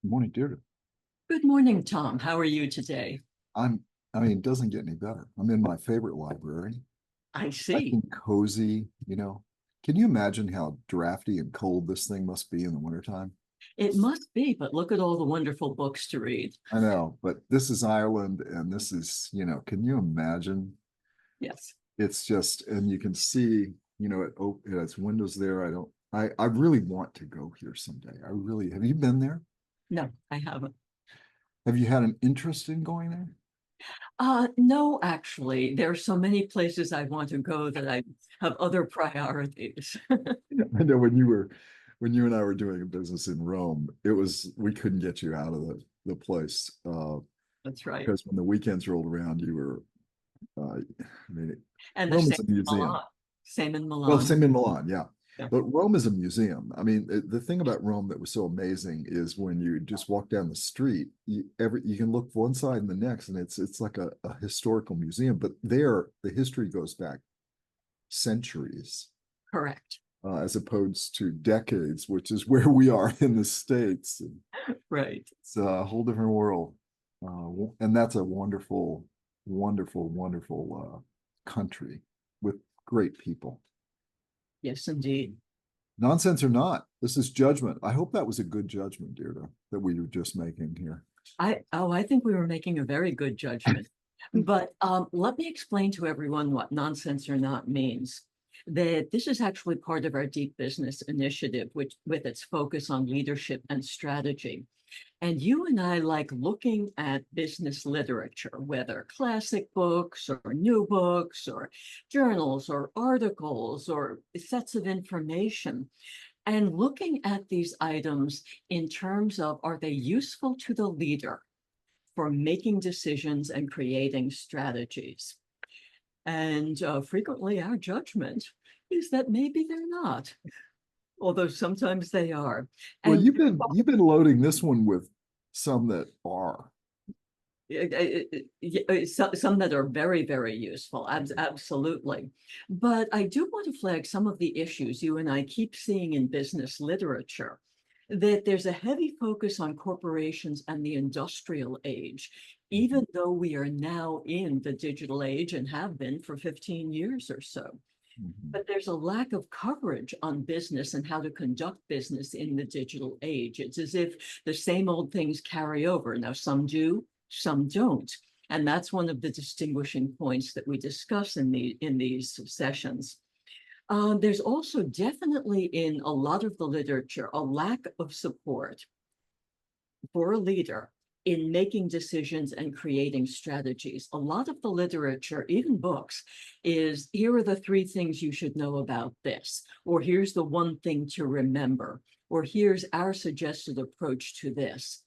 Morning, Deirdre. Good morning, Tom. How are you today? I'm, I mean, it doesn't get any better. I'm in my favorite library. I Nice see. and cozy. Can you imagine how drafty and cold this thing must be in the wintertime? It must be, but look at all the wonderful books to read. I know, but this is Ireland and this is, can you imagine? Yes. It's just, and you can see, it has windows there. I really want to go here someday. Have you been there? No, I haven't. Have you had an interest in going there? No, actually, there are so many places I want to go that I have other priorities. I know when you and I were doing a business in Rome, we couldn't get you out of the place That's right. because when the weekends rolled around, you were I mean, And the Rome is same a in museum. Milan. Same in Well, Milan. same in Milan, yeah. Yeah. But Rome is a museum. I mean, the thing about Rome that was so amazing is when you just walk down the street, you can look one side and the next, and it's like a historical museum. But there, the history goes back centuries. Correct. As opposed to decades, which is where we are in the States. Right. It's a whole different world. And that's a wonderful, wonderful, wonderful country with great people. Yes, indeed. Nonsense or not, this is judgment. I hope that was a good judgment, Deirdre, that we were just making here. I think we were making a very good judgment. But let me explain to everyone what nonsense or not means. That this is actually part of our Deep Business Initiative, which with its focus on leadership and strategy. And you and I like looking at business literature, whether classic books or new books or journals or articles or sets of information, and looking at these items in terms of, are they useful to the leader for making decisions and creating strategies? And frequently our judgment is that maybe they're not, although sometimes they are. Well, And you've been loading this one with some that are. some that are very, very useful. Absolutely. But I do want to flag some of the issues you and I keep seeing in business literature, that there's a heavy focus on corporations and the industrial age, even though we are now in the digital age and have been for 15 years or so. Mhm. But there's a lack of coverage on business and how to conduct business in the digital age. It's as if the same old things carry over. Now, some do, some don't. And that's one of the distinguishing points that we discuss in these sessions. There's also definitely in a lot of the literature a lack of support for a leader in making decisions and creating strategies. A lot of the literature, even books, is here are the three things you should know about this, or here's the one thing to remember, or here's our suggested approach to this.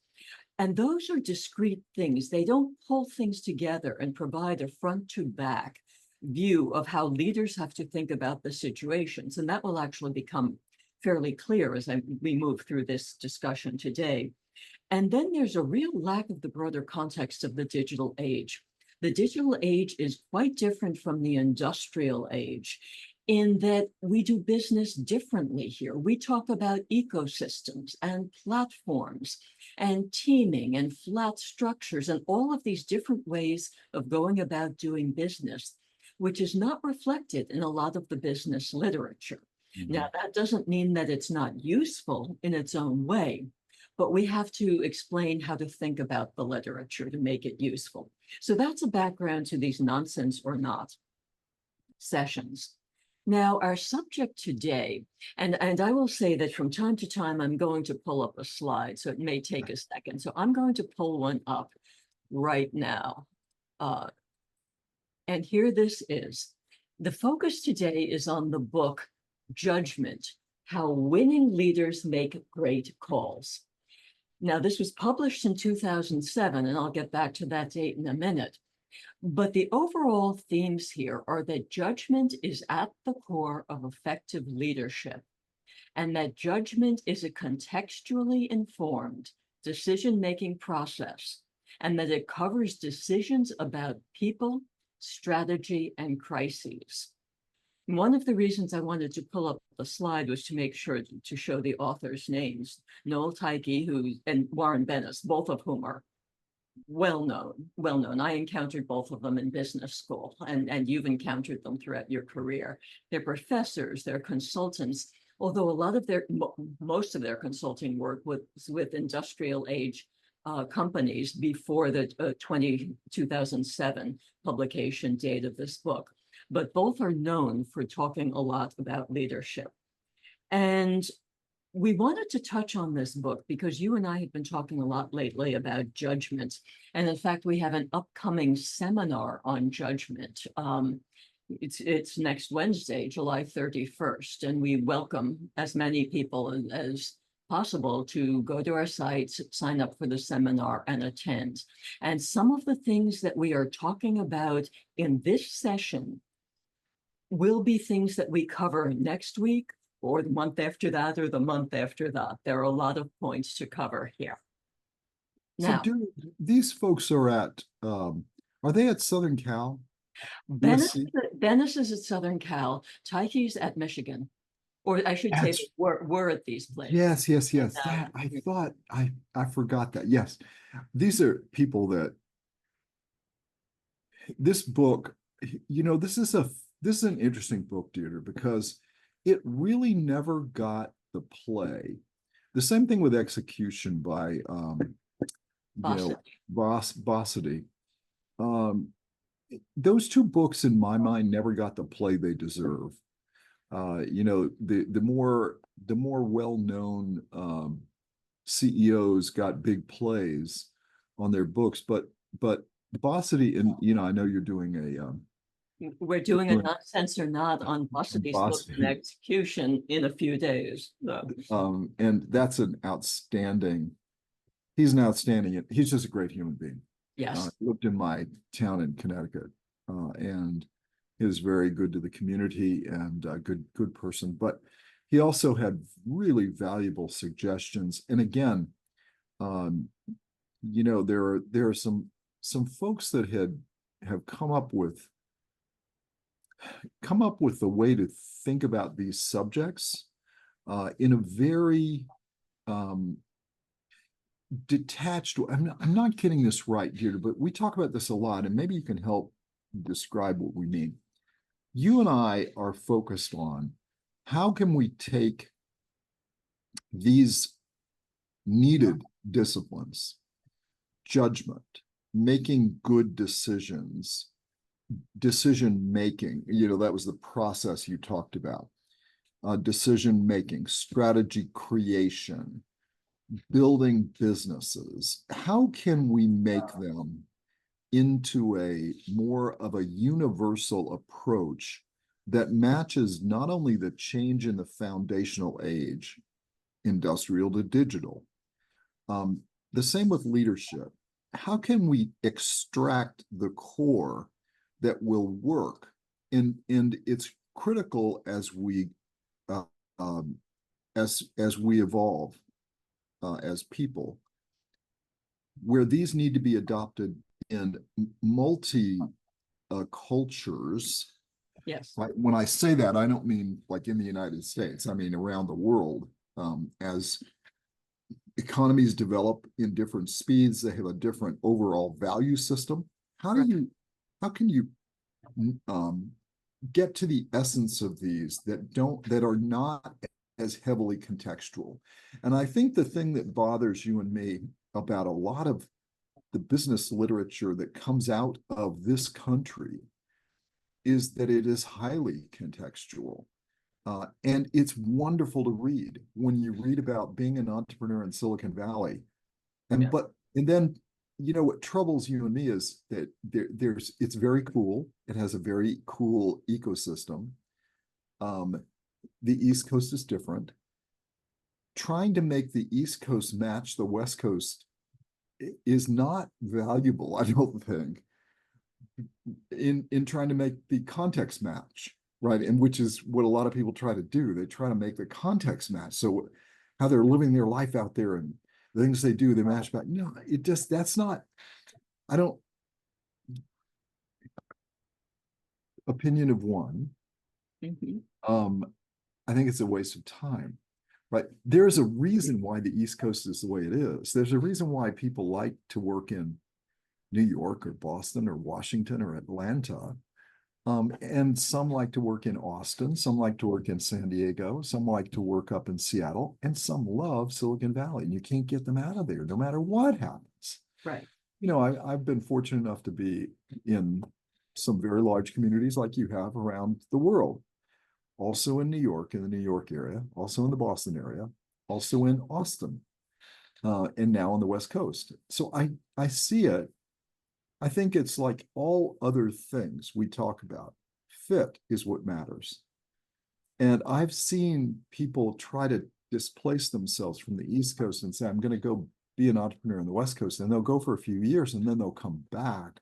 And those are discrete things. They don't pull things together and provide a front to back view of how leaders have to think about the situations. And that will actually become fairly clear as we move through this discussion today. And then there's a real lack of the broader context of the digital age. The digital age is quite different from the industrial age in that we do business differently here. We talk about ecosystems and platforms and teaming and flat structures and all of these different ways of going about doing business, which is not reflected in a lot of the business literature. Now, Mhm. that doesn't mean that it's not useful in its own way, but we have to explain how to think about the literature to make it useful. So that's a background to these nonsense or not sessions. Now, our subject today, and I will say that from time to time, I'm going to pull up a slide, so it may take a second. So I'm going to pull one up right now. Uh, and here this is. The focus today is on the book Judgment, How Winning Leaders Make Great Calls. Now, this was published in 2007, and I'll get back to that date in a minute. But the overall themes here are that judgment is at the core of effective leadership, and that judgment is a contextually informed decision-making process, and that it covers decisions about people, strategy, and crises. One of the reasons I wanted to pull up the slide was to make sure to show the authors' names. Noel Tichy, and Warren Bennis, both of whom are well known. I encountered both of them in business school, and you've encountered them throughout your career. They're professors, they're consultants, although a lot of most of their consulting work was with industrial age companies before the 2007 publication date of this book. But both are known for talking a lot about leadership. And we wanted to touch on this book because you and I have been talking a lot lately about judgment. And in fact, we have an upcoming seminar on judgment. It's next Wednesday, July 31st, and we welcome as many people as possible to go to our site, sign up for the seminar and attend. And some of the things that we are talking about in this session will be things that we cover next week or the month after that or the month after that. There are a lot of points to cover here. Now, So these folks are they at Southern Cal? Bennis is at Southern Cal, Tichy's at Michigan, or I should say we're at these places. Yes. That I thought I forgot that. Yes, these are people that this book, this is an interesting book, Deirdre, because it really never got the play. The same thing with Execution by Bossidy. Those two books in my mind never got the play they deserve. The more well-known CEOs got big plays on their books, but Bossidy, and I know you're doing we're doing a not censor not on Bossidy's book and Execution in a few days. So. And that's he's he's just a great human being. Yes. Lived in my town in Connecticut, and is very good to the community and a good person. But he also had really valuable suggestions. And again, there are some folks that have come up with the way to think about these subjects in a very detached way. I'm not getting this right, Deirdre, but we talk about this a lot, and maybe you can help describe what we mean. You and I are focused on how can we take these needed disciplines, judgment, making good decisions, decision making, that was the process you talked about, decision making, strategy creation, building businesses. How can we make them into a more of a universal approach that matches not only the change in the foundational age, industrial to digital, the same with leadership. How can we extract the core that will work? And it's critical as we evolve as people, where these need to be adopted in multi cultures. Yes. Right? When I say that, I don't mean like in the United States. I mean around the world. As economies develop in different speeds, they have a different overall value system. How can you get to the essence of these that are not as heavily contextual? And I think the thing that bothers you and me about a lot of the business literature that comes out of this country is that it is highly contextual. And it's wonderful to read when you read about being an entrepreneur in Silicon Valley. And then what troubles you and me is that it's very cool. It has a very cool ecosystem. The East Coast is different. Trying to make the East Coast match the West Coast is not valuable, I don't think, in trying to make the context match, right? And which is what a lot of people try to do. They try to make the context match. So how they're living their life out there and the things they do, they match back. No, that's not, opinion of one. Mhm. I think it's a waste of time. Right. There's a reason why the East Coast is the way it is. There's a reason why people like to work in New York or Boston or Washington or Atlanta. And some like to work in Austin, some like to work in San Diego, some like to work up in Seattle, and some love Silicon Valley. And you can't get them out of there no matter what happens. Right. You know, I've been fortunate enough to be in some very large communities like you have around the world, also in New York, in the New York area, also in the Boston area, also in Austin, and now on the West Coast. So I see it. I think it's like all other things we talk about. Fit is what matters. And I've seen people try to displace themselves from the East Coast and say, I'm going to go be an entrepreneur in the West Coast. And they'll go for a few years and then they'll come back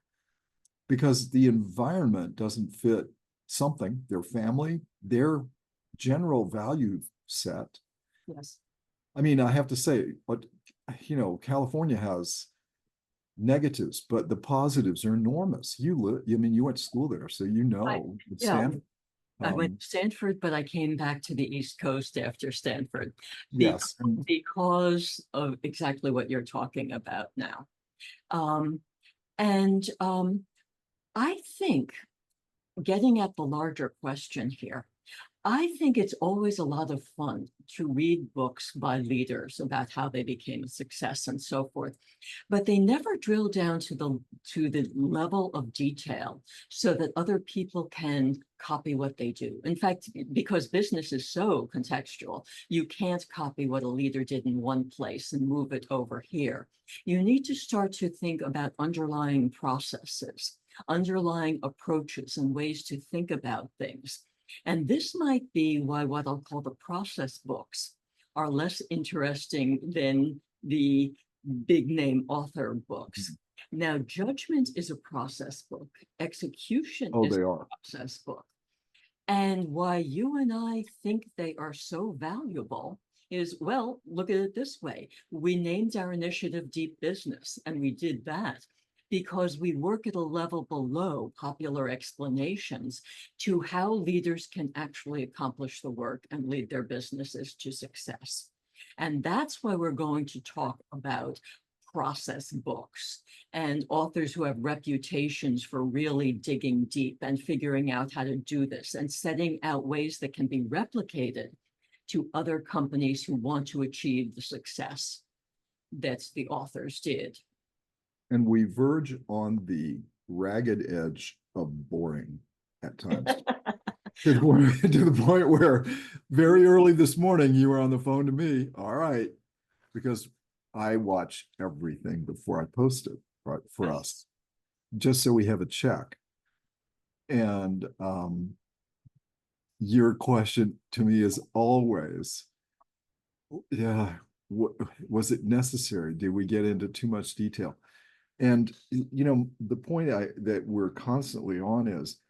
because the environment doesn't fit something, their family, their general value set. Yes. I mean, I have to say, but you know, California has negatives, but the positives are enormous. I mean, you went to school there, so you I, know, yeah, Stanford. I went to Stanford, but I came back to the East Coast after Stanford Yes, because of exactly what you're talking about now. Um, and I think getting at the larger question here, I think it's always a lot of fun to read books by leaders about how they became a success and so forth, but they never drill down to the level of detail so that other people can copy what they do. In fact, because business is so contextual, you can't copy what a leader did in one place and move it over here. You need to start to think about underlying processes, underlying approaches and ways to think about things. And this might be why what I'll call the process books are less interesting than the big name author books. Now, judgment is a process book, execution oh, is they are. a process book. And why you and I think they are so valuable is, well, look at it this way. We named our initiative Deep Business, and we did that because we work at a level below popular explanations to how leaders can actually accomplish the work and lead their businesses to success. And that's why we're going to talk about process books and authors who have reputations for really digging deep and figuring out how to do this and setting out ways that can be replicated to other companies who want to achieve the success that the authors did. And we verge on the ragged edge of boring at times. To the point, to the point where very early this morning you were on the phone to me. All right, because I watch everything before I post it, right, for us, just so we have a check. And your question to me is always, yeah, was it necessary? Did we get into too much detail? And you know, the point that we're constantly on is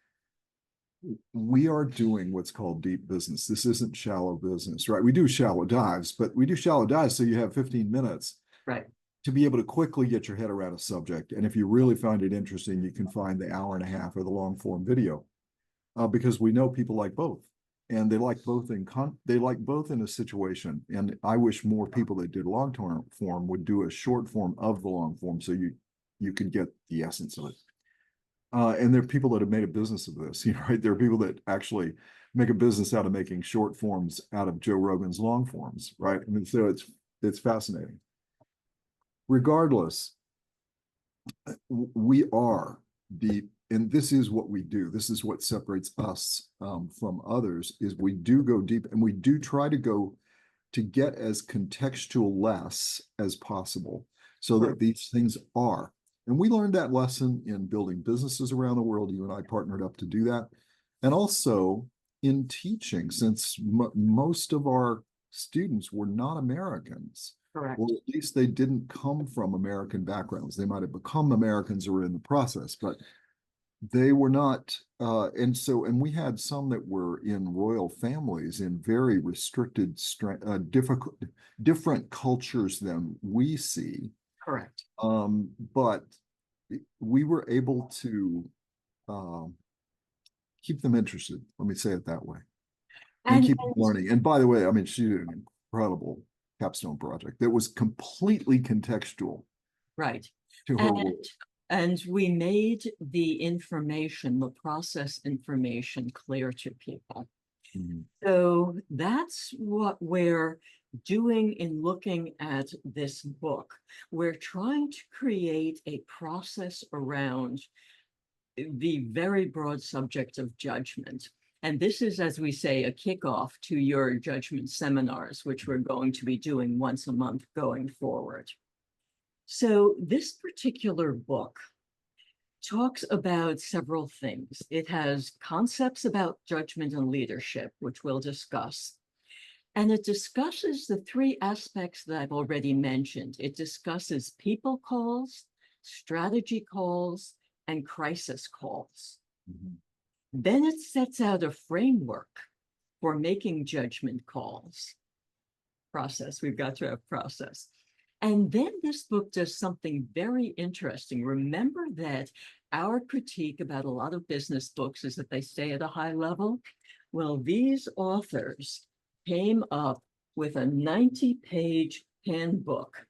we are doing what's called deep business. This isn't shallow business, right? We do shallow dives, but we do shallow dives so you have 15 minutes Right. to be able to quickly get your head around a subject. And if you really find it interesting, you can find the hour and a half or the long form video, because we know people like both, and they like both in a situation. And I wish more people that did long form would do a short form of the long form, so you could get the essence of it. And there are people that have made a business of this, you know, right? There are people that actually make a business out of making short forms out of Joe Rogan's long forms, right? I mean, so it's fascinating. Regardless, we are deep, and this is what we do. This is what separates us from others. Is we do go deep, and we do try to go to get as contextual less as possible, so that these things are. And we learned that lesson in building businesses around the world. You and I partnered up to do that, and also in teaching, since most of our students were not Americans. Correct. Or at least they didn't come from American backgrounds. They might have become Americans or in the process, but they were not. And we had some that were in royal families in very restricted, different cultures than we see. Correct. But we were able to keep them interested. Let me say it that way. And And, keep them learning. And by the way, I mean, she did an incredible capstone project that was completely contextual right. to her And, work. and we made the information, the process information clear to people. Mhm. So that's what we're doing in looking at this book. We're trying to create a process around the very broad subject of judgment. And this is, as we say, a kickoff to your judgment seminars, which we're going to be doing once a month going forward. So this particular book talks about several things. It has concepts about judgment and leadership, which we'll discuss. And it discusses the three aspects that I've already mentioned. It discusses people calls, strategy calls, and crisis calls. Mhm. Then it sets out a framework for making judgment calls. Process, we've got to have process. And then this book does something very interesting. Remember that our critique about a lot of business books is that they stay at a high level. Well, these authors came up with a 90-page handbook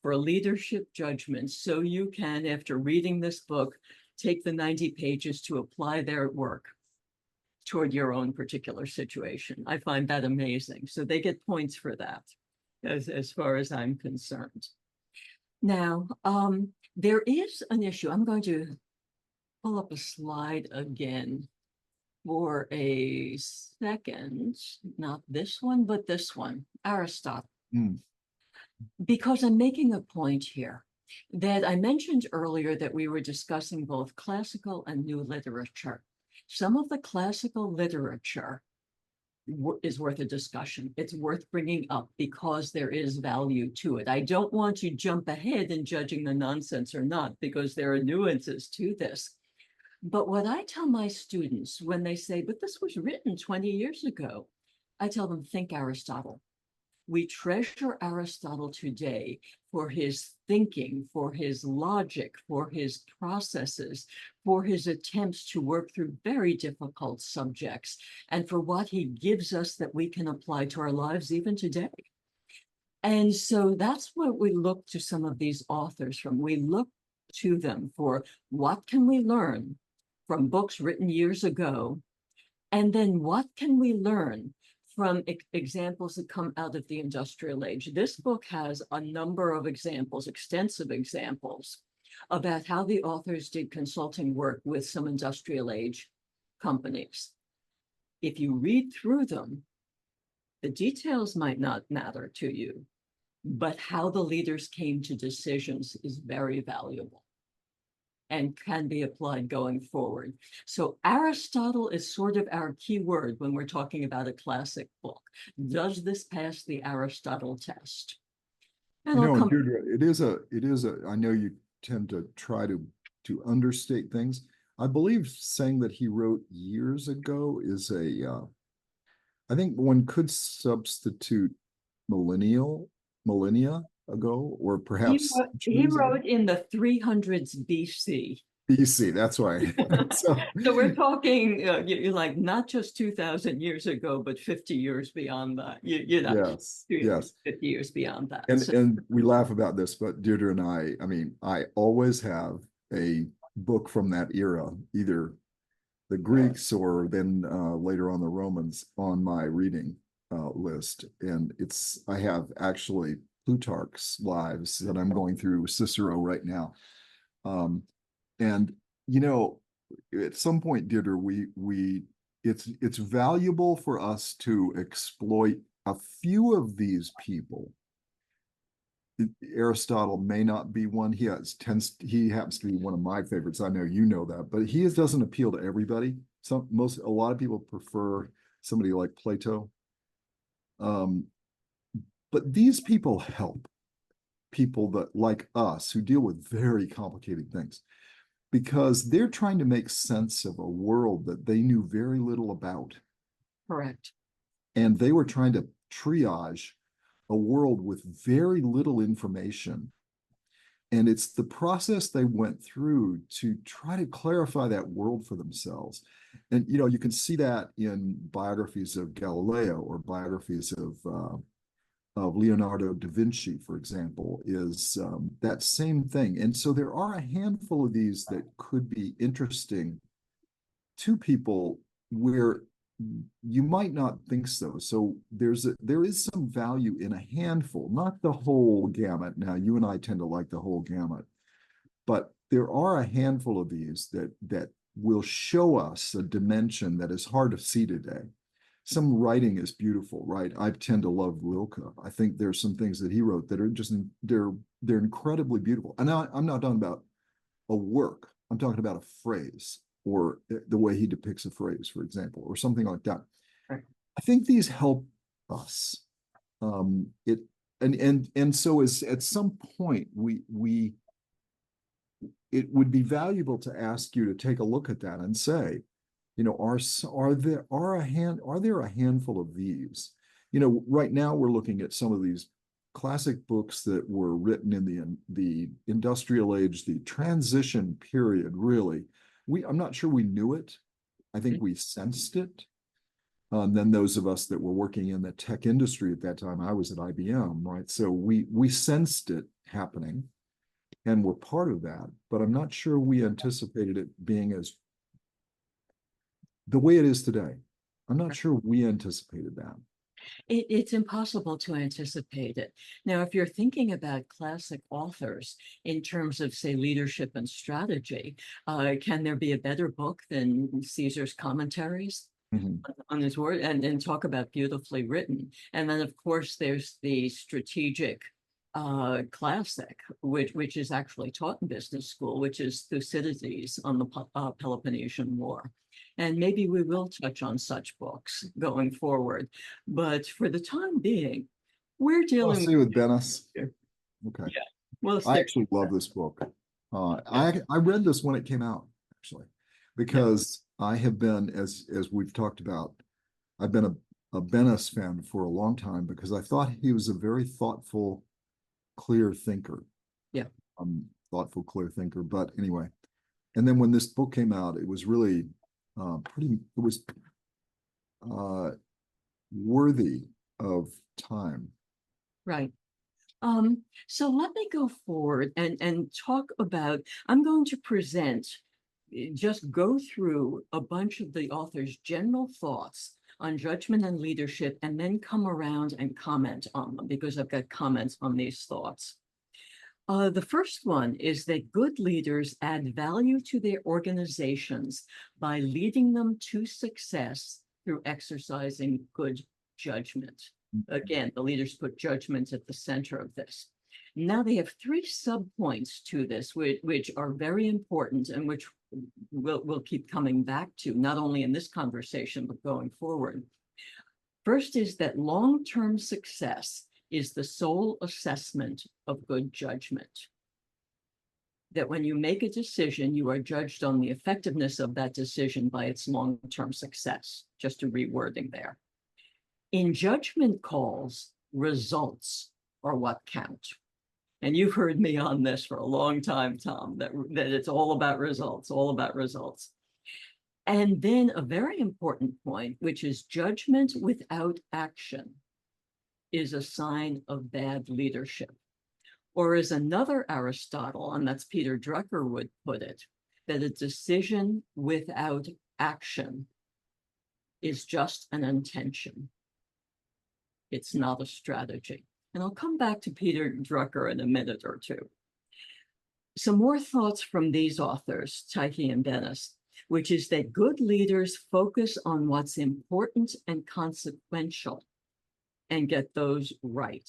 for leadership judgment. So you can, after reading this book, take the 90 pages to apply their work toward your own particular situation. I find that amazing. So they get points for that, as far as I'm concerned. Now, there is an issue. I'm going to pull up a slide again for a second. Not this one, but this one, Aristotle. Mm. Because I'm making a point here that I mentioned earlier that we were discussing both classical and new literature. Some of the classical literature is worth a discussion. It's worth bringing up because there is value to it. I don't want to jump ahead in judging the nonsense or not, because there are nuances to this. But what I tell my students when they say, but this was written 20 years ago, I tell them, think Aristotle. We treasure Aristotle today for his thinking, for his logic, for his processes, for his attempts to work through very difficult subjects, and for what he gives us that we can apply to our lives even today. And so that's what we look to some of these authors from. We look to them for what can we learn from books written years ago, and then what can we learn from examples that come out of the industrial age. This book has a number of examples, extensive examples, about how the authors did consulting work with some industrial age companies. If you read through them, the details might not matter to you, but how the leaders came to decisions is very valuable and can be applied going forward. So Aristotle is sort of our key word when we're talking about a classic book. Does this pass the Aristotle test? And You I'll know, and come. Deirdre, I know you tend to try to understate things. I believe saying that he wrote years ago is I think one could substitute millennia ago, or perhaps He centuries ago. wrote in the 300s BC. BC, that's why. So, So we're talking, you're like not just 2,000 years ago, but 50 years beyond that. You know, yes, yes. 50 years beyond that. And So, and we laugh about this, but Deirdre and I mean, I always have a book from that era, either the Greeks or then later on the Romans on my reading list. And I have actually Plutarch's Lives that I'm going through, Cicero right now. Um, and you know, at some point, Deirdre, it's valuable for us to exploit a few of these people. Aristotle may not be one. He happens to be one of my favorites. I know you know that, but he doesn't appeal to everybody. A lot of people prefer somebody like Plato. Um, but these people help people that like us who deal with very complicated things because they're trying to make sense of a world that they knew very little about. correct. And they were trying to triage a world with very little information And it's the process they went through to try to clarify that world for themselves. And, you can see that in biographies of Galileo or biographies of Leonardo da Vinci, for example, is that same thing. And so there are a handful of these that could be interesting to people where you might not think so. So there is some value in a handful, not the whole gamut. Now, you and I tend to like the whole gamut, but there are a handful of these that will show us a dimension that is hard to see today. Some writing is beautiful, right? I tend to love Rilke. I think there's some things that he wrote that are just they're incredibly beautiful. And I'm not talking about a work. I'm talking about a phrase or the way he depicts a phrase, for example, or something like that. Right. I think these help us. It and so as at some point it would be valuable to ask you to take a look at that and say, are there a handful of these? Right now we're looking at some of these classic books that were written in the industrial age, the transition period, really. I'm not sure we knew it. I think we sensed it. Then those of us that were working in the tech industry at that time, I was at IBM, right? So we sensed it happening and were part of that, but I'm not sure we anticipated it being as the way it is today. I'm not sure we anticipated that. It's impossible to anticipate it. Now, if you're thinking about classic authors in terms of, say, leadership and strategy, can there be a better book than Caesar's Commentaries on his word and talk about beautifully written? And then, of course, there's the strategic classic, which is actually taught in business school, which is Thucydides on the Peloponnesian War. And maybe we will touch on such books going forward. But for the time being, we're dealing with Bennis. Okay. Yeah. Well, I actually love this book. I read this when it came out, actually, because I have been, as we've talked about, I've been a Bennis fan for a long time because I thought he was a very thoughtful, clear thinker. Yeah. Thoughtful, clear thinker. But anyway, and then when this book came out, it was really it was worthy of time. Right. So let me go forward and talk about, I'm going to present, just go through a bunch of the author's general thoughts on judgment and leadership, and then come around and comment on them because I've got comments on these thoughts. The first one is that good leaders add value to their organizations by leading them to success through exercising good judgment. Again, the leaders put judgment at the center of this. Now they have three subpoints to this, which are very important and which we'll keep coming back to, not only in this conversation, but going forward. First is that long-term success is the sole assessment of good judgment. That when you make a decision, you are judged on the effectiveness of that decision by its long-term success. Just a rewording there. In judgment calls, results are what count. And you've heard me on this for a long time, Tom, that it's all about results, all about results. And then a very important point, which is judgment without action is a sign of bad leadership. Or as another Aristotle, and that's Peter Drucker, would put it, that a decision without action is just an intention. It's not a strategy. And I'll come back to Peter Drucker in a minute or two. Some more thoughts from these authors, Tichy and Bennis, which is that good leaders focus on what's important and consequential and get those right.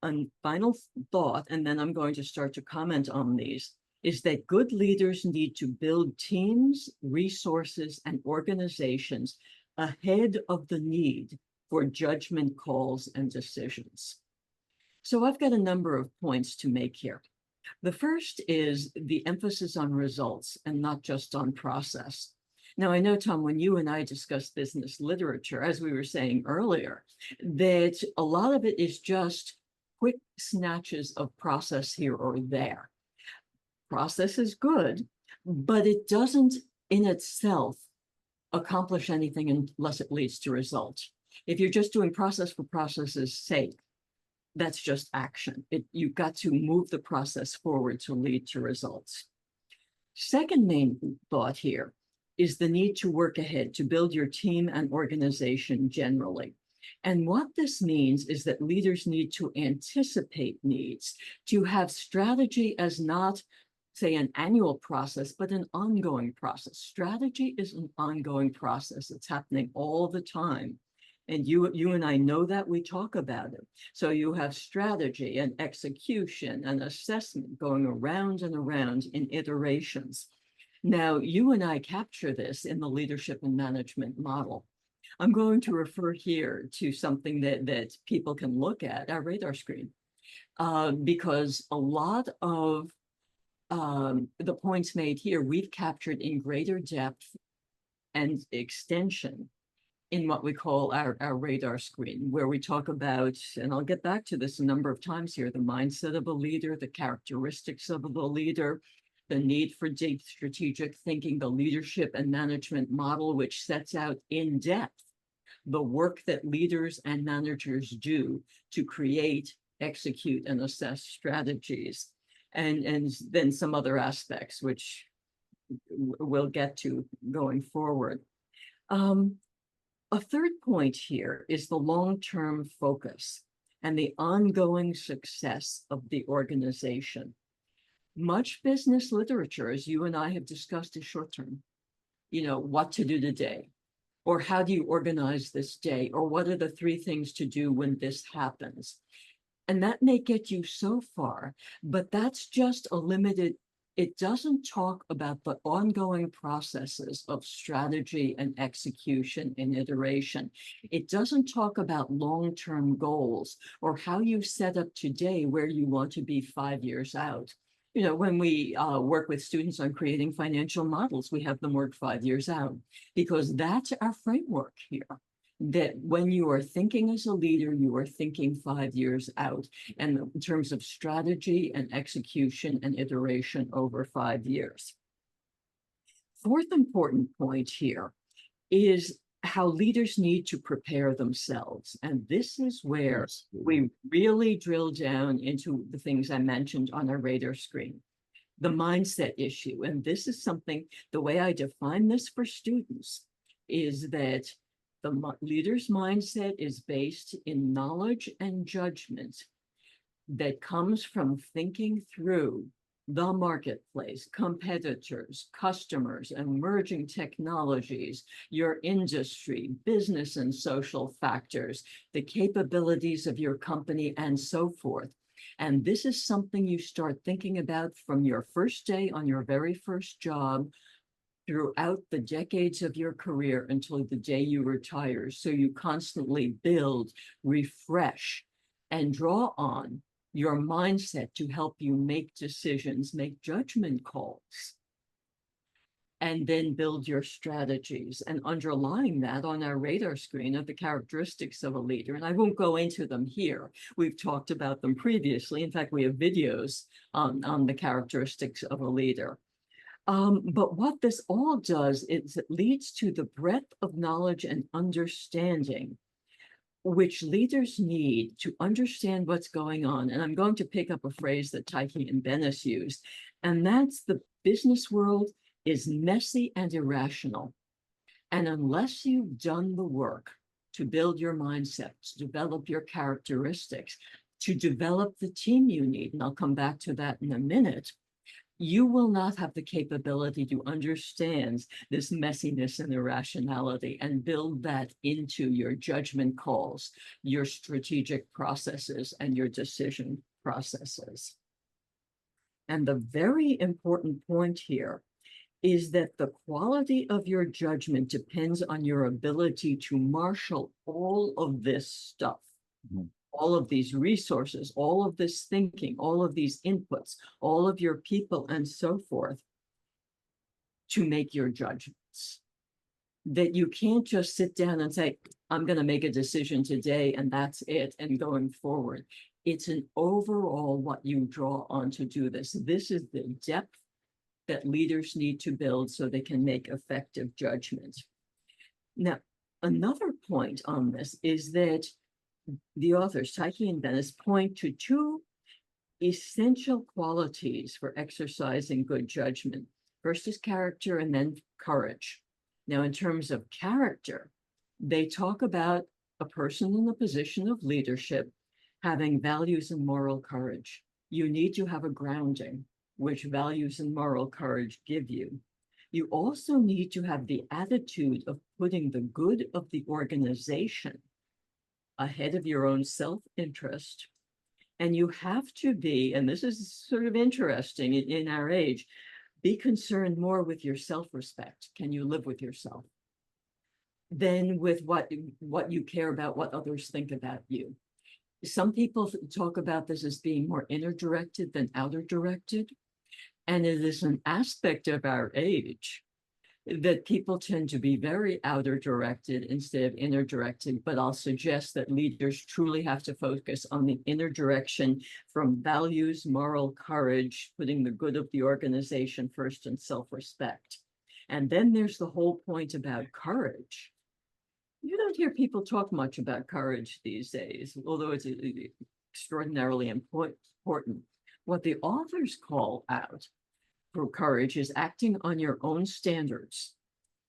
And final thought, and then I'm going to start to comment on these, is that good leaders need to build teams, resources, and organizations ahead of the need for judgment calls and decisions. So I've got a number of points to make here. The first is the emphasis on results and not just on process. Now, I know, Tom, when you and I discuss business literature, as we were saying earlier, that a lot of it is just quick snatches of process here or there. Process is good, but it doesn't in itself accomplish anything unless it leads to results. If you're just doing process for process's sake, that's just action. You've got to move the process forward to lead to results. Second main thought here is the need to work ahead to build your team and organization generally. And what this means is that leaders need to anticipate needs, to have strategy as not, say, an annual process, but an ongoing process. Strategy is an ongoing process. It's happening all the time. And you and I know that, we talk about it. So you have strategy and execution and assessment going around and around in iterations. Now, you and I capture this in the leadership and management model. I'm going to refer here to something that people can look at, our radar screen, because a lot of the points made here, we've captured in greater depth and extension in what we call our radar screen, where we talk about, and I'll get back to this a number of times here, the mindset of a leader, the characteristics of the leader, the need for deep strategic thinking, the leadership and management model, which sets out in depth the work that leaders and managers do to create, execute, and assess strategies. And then some other aspects, which we'll get to going forward. A third point here is the long-term focus and the ongoing success of the organization. Much business literature, as you and I have discussed, is short-term. You know, what to do today, or how do you organize this day, or what are the 3 things to do when this happens? And that may get you so far, but that's just a limited. It doesn't talk about the ongoing processes of strategy and execution and iteration. It doesn't talk about long-term goals or how you set up today where you want to be 5 years out. You know, when we work with students on creating financial models, we have them work 5 years out, because that's our framework here. That when you are thinking as a leader, you are thinking 5 years out, and in terms of strategy and execution and iteration over 5 years. Fourth important point here is how leaders need to prepare themselves. And this is where we really drill down into the things I mentioned on our radar screen. The mindset issue. And this is something, the way I define this for students is that the leader's mindset is based in knowledge and judgment that comes from thinking through the marketplace, competitors, customers, emerging technologies, your industry, business and social factors, the capabilities of your company, and so forth. And this is something you start thinking about from your first day on your very first job throughout the decades of your career until the day you retire. So you constantly build, refresh, and draw on your mindset to help you make decisions, make judgment calls, and then build your strategies. And underlying that on our radar screen are the characteristics of a leader. And I won't go into them here. We've talked about them previously. In fact, we have videos on the characteristics of a leader. But what this all does is it leads to the breadth of knowledge and understanding which leaders need to understand what's going on. And I'm going to pick up a phrase that Tichy and Bennis used, and that's the business world is messy and irrational. And unless you've done the work to build your mindset, to develop your characteristics, to develop the team you need, and I'll come back to that in a minute, you will not have the capability to understand this messiness and irrationality and build that into your judgment calls, your strategic processes, and your decision processes. And the very important point here is that the quality of your judgment depends on your ability to marshal all of this stuff. Mm-hmm. All of these resources, all of this thinking, all of these inputs, all of your people, and so forth, to make your judgments. That you can't just sit down and say, I'm going to make a decision today and that's it, and going forward. It's an overall what you draw on to do this. This is the depth that leaders need to build so they can make effective judgments. Now, another point on this is that the authors, Tichy and Bennis, point to two essential qualities for exercising good judgment. First is character and then courage. Now, in terms of character, they talk about a person in a position of leadership having values and moral courage. You need to have a grounding, which values and moral courage give you. You also need to have the attitude of putting the good of the organization ahead of your own self-interest. And you have to be, and this is sort of interesting in our age, be concerned more with your self-respect. Can you live with yourself? Than with what you care about, what others think about you. Some people talk about this as being more inner directed than outer directed. And it is an aspect of our age that people tend to be very outer directed instead of inner directed. But I'll suggest that leaders truly have to focus on the inner direction from values, moral courage, putting the good of the organization first, and self-respect. And then there's the whole point about courage. You don't hear people talk much about courage these days, although it's extraordinarily important. What the authors call out for courage is acting on your own standards.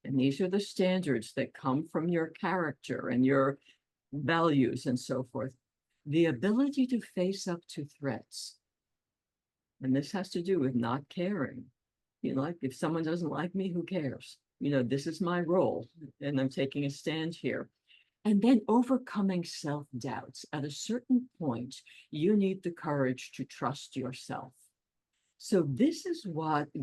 And these are the standards that come from your character and your values and so forth. The ability to face up to threats. And this has to do with not caring. You know, like if someone doesn't like me, who cares? You know, this is my role and I'm taking a stand here. And then overcoming self-doubts. At a certain point, you need the courage to trust yourself. So this is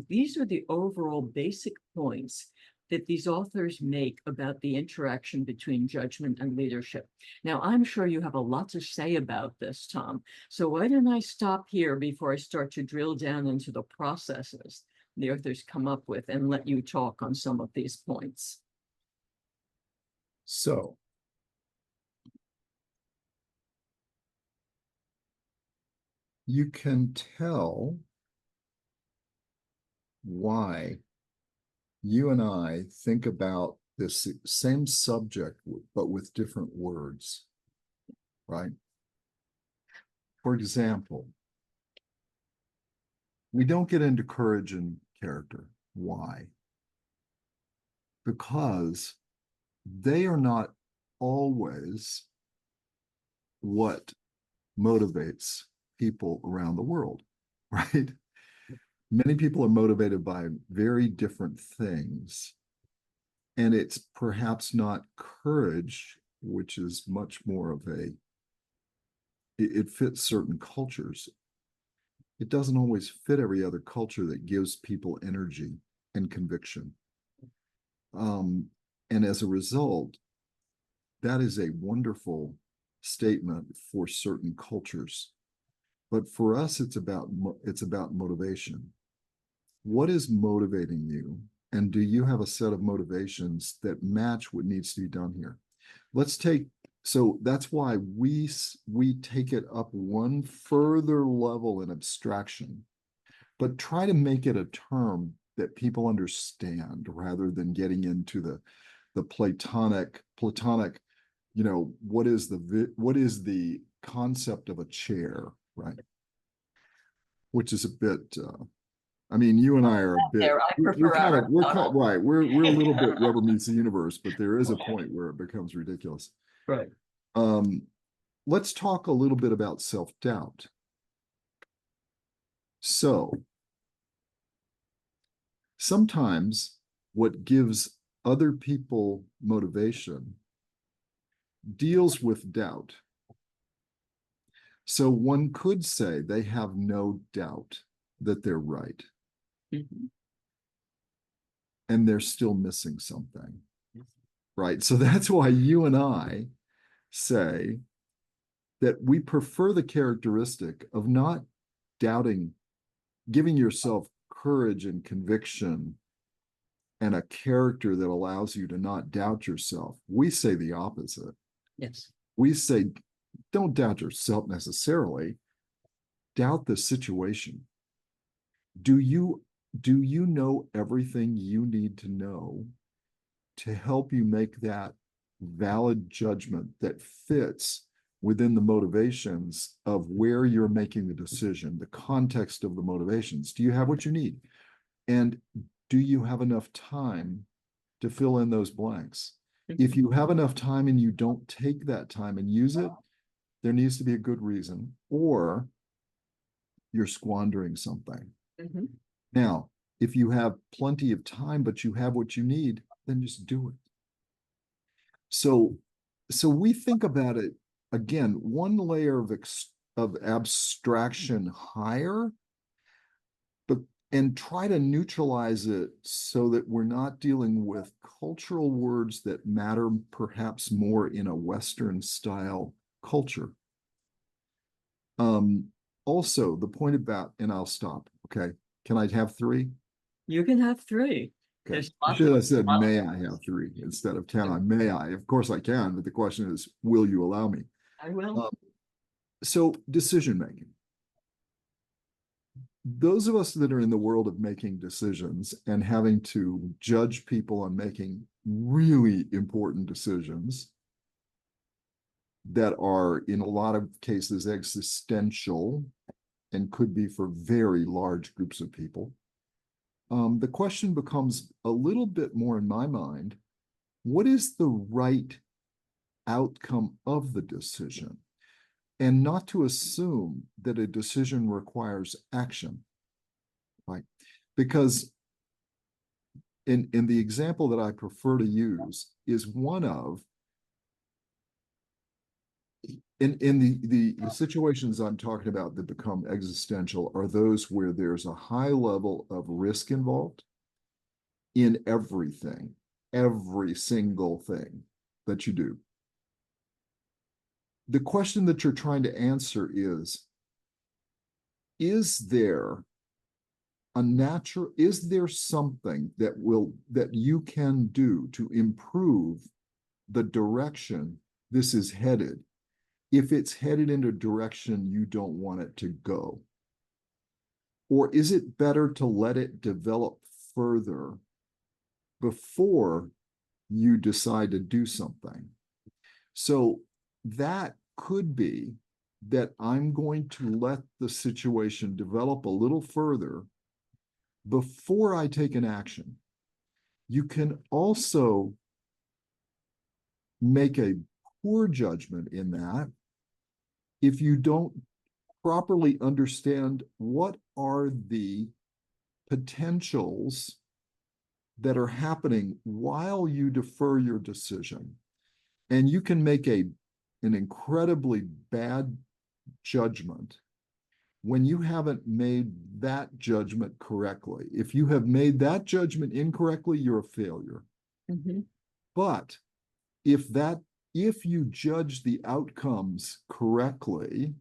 these are the overall basic points that these authors make about the interaction between judgment and leadership. Now, I'm sure you have a lot to say about this, Tom. So why don't I stop here before I start to drill down into the processes the authors come up with and let you talk on some of these points. So, you can tell why you and I think about this same subject, but with different words, right? For example, we don't get into courage and character. Why? Because they are not always what motivates people around the world, right? Many people are motivated by very different things. And it's perhaps not courage, which is much more of it fits certain cultures. It doesn't always fit every other culture that gives people energy and conviction. And as a result, that is a wonderful statement for certain cultures. But for us, it's about motivation. What is motivating you? And do you have a set of motivations that match what needs to be done here? So that's why we take it up one further level in abstraction, but try to make it a term that people understand rather than getting into the Platonic, you know, what is the concept of a chair, right? Which is a bit, I mean, you and I are a bit, we're kind of, right. We're a little bit rubber meets the universe, but there is a point where it becomes ridiculous. Right. Let's talk a little bit about self-doubt. So sometimes what gives other people motivation deals with doubt. So one could say they have no doubt that they're right. Mm-hmm. And they're still missing something, right? So that's why you and I say that we prefer the characteristic of not doubting, giving yourself courage and conviction and a character that allows you to not doubt yourself. We say the opposite. Yes. We say don't doubt yourself necessarily, doubt the situation. Do you know everything you need to know to help you make that valid judgment that fits within the motivations of where you're making the decision, the context of the motivations? Do you have what you need? And do you have enough time to fill in those blanks? If you have enough time and you don't take that time and use it, there needs to be a good reason, or you're squandering something. Mm-hmm. Now, if you have plenty of time, but you have what you need, then just do it. So we think about it again, one layer of abstraction higher, but and try to neutralize it so that we're not dealing with cultural words that matter perhaps more in a Western style culture. Also, the point about, and I'll stop. Okay, can I have three? You can have three. Okay. There's I lots should of have said, may I have three instead of can I? May I? Of course I can, but the question is, will you allow me? I will. So decision making. Those of us that are in the world of making decisions and having to judge people on making really important decisions that are in a lot of cases existential and could be for very large groups of people, the question becomes a little bit more in my mind, what is the right outcome of the decision? And not to assume that a decision requires action, right? Because in the example that I prefer to use is one of, in the situations I'm talking about that become existential are those where there's a high level of risk involved in everything, every single thing that you do. The question that you're trying to answer is there something that you can do to improve the direction this is headed if it's headed in a direction you don't want it to go? Or is it better to let it develop further before you decide to do something? So that could be that I'm going to let the situation develop a little further before I take an action. You can also make a poor judgment in that if you don't properly understand what are the potentials that are happening while you defer your decision. And you can make an incredibly bad judgment when you haven't made that judgment correctly. If you have made that judgment incorrectly, you're a failure. Mm-hmm. But if you judge the outcomes correctly,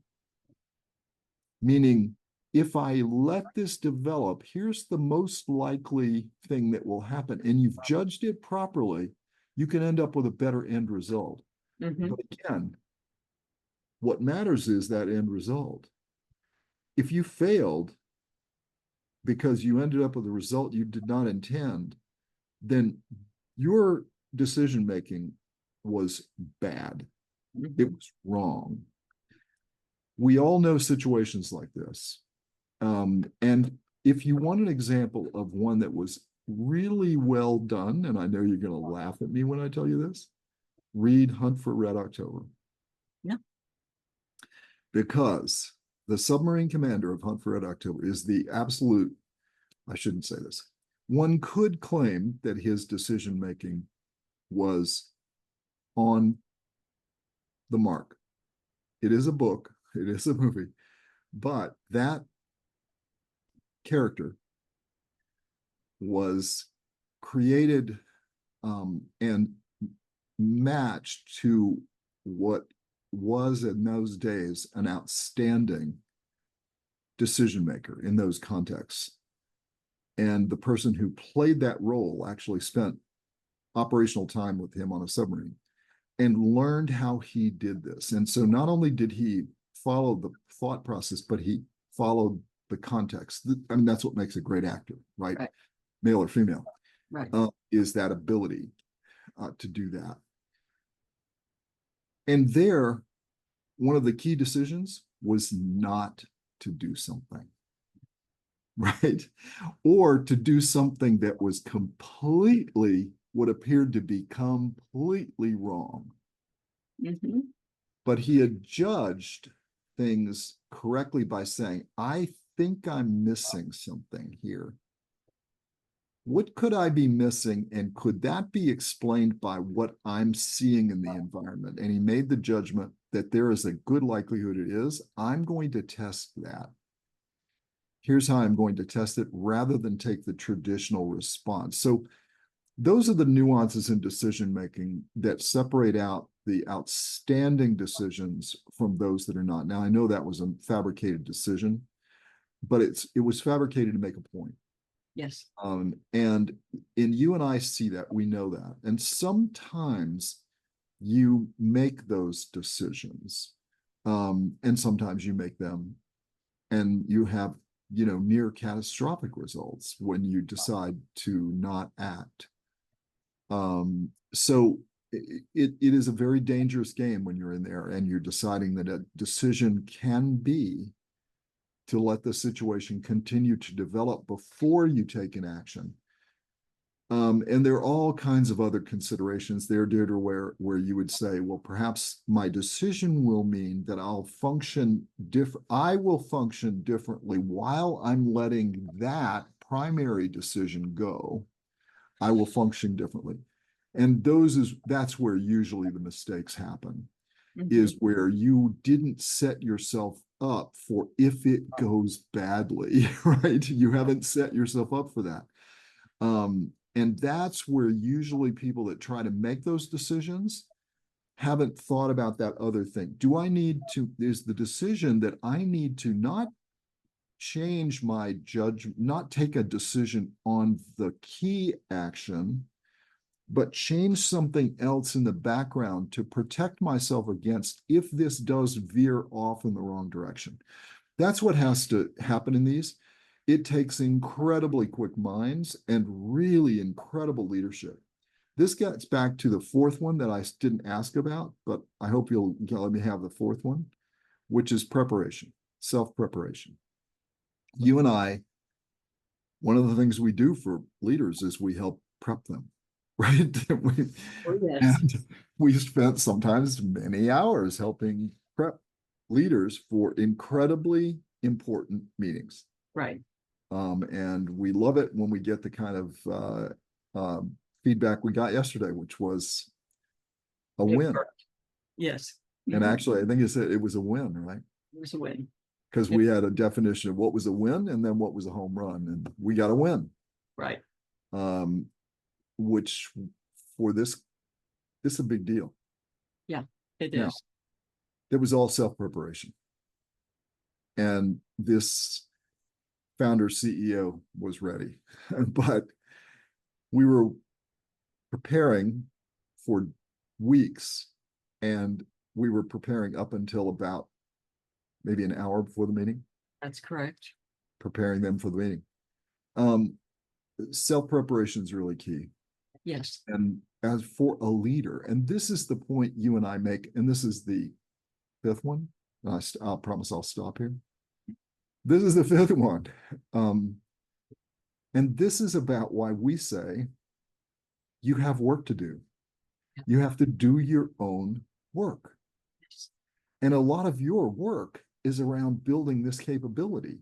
meaning if I let this develop, here's the most likely thing that will happen, and you've judged it properly, you can end up with a better end result. Mm-hmm. But again, what matters is that end result. If you failed because you ended up with a result you did not intend, then your decision making was bad. Mm-hmm. It was wrong. We all know situations like this. And if you want an example of one that was really well done, and I know you're going to laugh at me when I tell you this, read Hunt for Red October. Yeah. Because the submarine commander of Hunt for Red October is the absolute, I shouldn't say this, one could claim that his decision making was on the mark. It is a book, it is a movie, but that character was created and matched to what was in those days an outstanding decision maker in those contexts. And the person who played that role actually spent operational time with him on a submarine. and learned how he did this. And so not only did he follow the thought process, but he followed the context. I mean, that's what makes a great actor, right? Right. Male or female, Right. is that ability to do that. And there, one of the key decisions was not to do something, right? Or to do something that was completely, what appeared to be completely wrong. Mm-hmm. But he had judged things correctly by saying, I think I'm missing something here. What could I be missing? And could that be explained by what I'm seeing in the environment? And he made the judgment that there is a good likelihood it is. I'm going to test that. Here's how I'm going to test it rather than take the traditional response. So those are the nuances in decision making that separate out the outstanding decisions from those that are not. Now, I know that was a fabricated decision, but it was fabricated to make a point. Yes. And you and I see that, we know that. And sometimes you make those decisions, and sometimes you make them and you have, near catastrophic results when you decide to not act. So it is a very dangerous game when you're in there and you're deciding that a decision can be to let the situation continue to develop before you take an action. And there are all kinds of other considerations there, Deirdre, where you would say, well, perhaps my decision will mean that I will function differently while I'm letting that primary decision go. I will function differently. And that's where usually the mistakes happen, is where you didn't set yourself up for if it goes badly, right? You haven't set yourself up for that. And that's where usually people that try to make those decisions haven't thought about that other thing. Is the decision that I need to not change my judgment, not take a decision on the key action, but change something else in the background to protect myself against if this does veer off in the wrong direction. That's what has to happen in these. It takes incredibly quick minds and really incredible leadership. This gets back to the fourth one that I didn't ask about, but I hope you'll let me have the fourth one, which is preparation, self-preparation. You and I, one of the things we do for leaders is we help prep them, right? And we spent sometimes many hours helping prep leaders for incredibly important meetings. Right. And we love it when we get the kind of feedback we got yesterday, which was a win. Yes. And actually, I think you said it was a win, right? It was a win. Because we had a definition of what was a win and then what was a home run, and we got a win. Right. Which for this is a big deal. Yeah, it is. It was all self-preparation. And this founder CEO was ready, but we were preparing for weeks, and we were preparing up until about maybe an hour before the meeting. That's correct. Preparing them for the meeting. Self-preparation is really key. Yes. And as for a leader, and this is the point you and I make, and this is the fifth one. I'll promise I'll stop here. This is the fifth one. And this is about why we say you have work to do. You have to do your own work. Yes. And a lot of your work is around building this capability.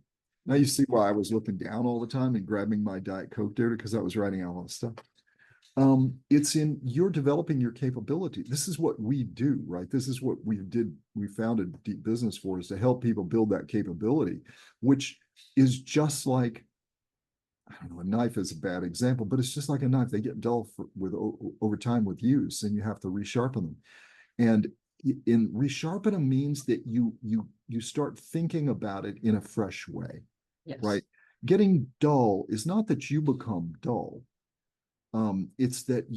Now you see why I was looking down all the time and grabbing my Diet Coke there, because I was writing out all this stuff. You're developing your capability. This is what we do, right? This is what we did. We founded Deep Business for, is to help people build that capability, which is just like, I don't know, a knife is a bad example, but it's just like a knife. They get dull over time with use, and you have to resharpen them. And in resharpen them means that you start thinking about it in a fresh way, yes. Right? Getting dull is not that you become dull. It's that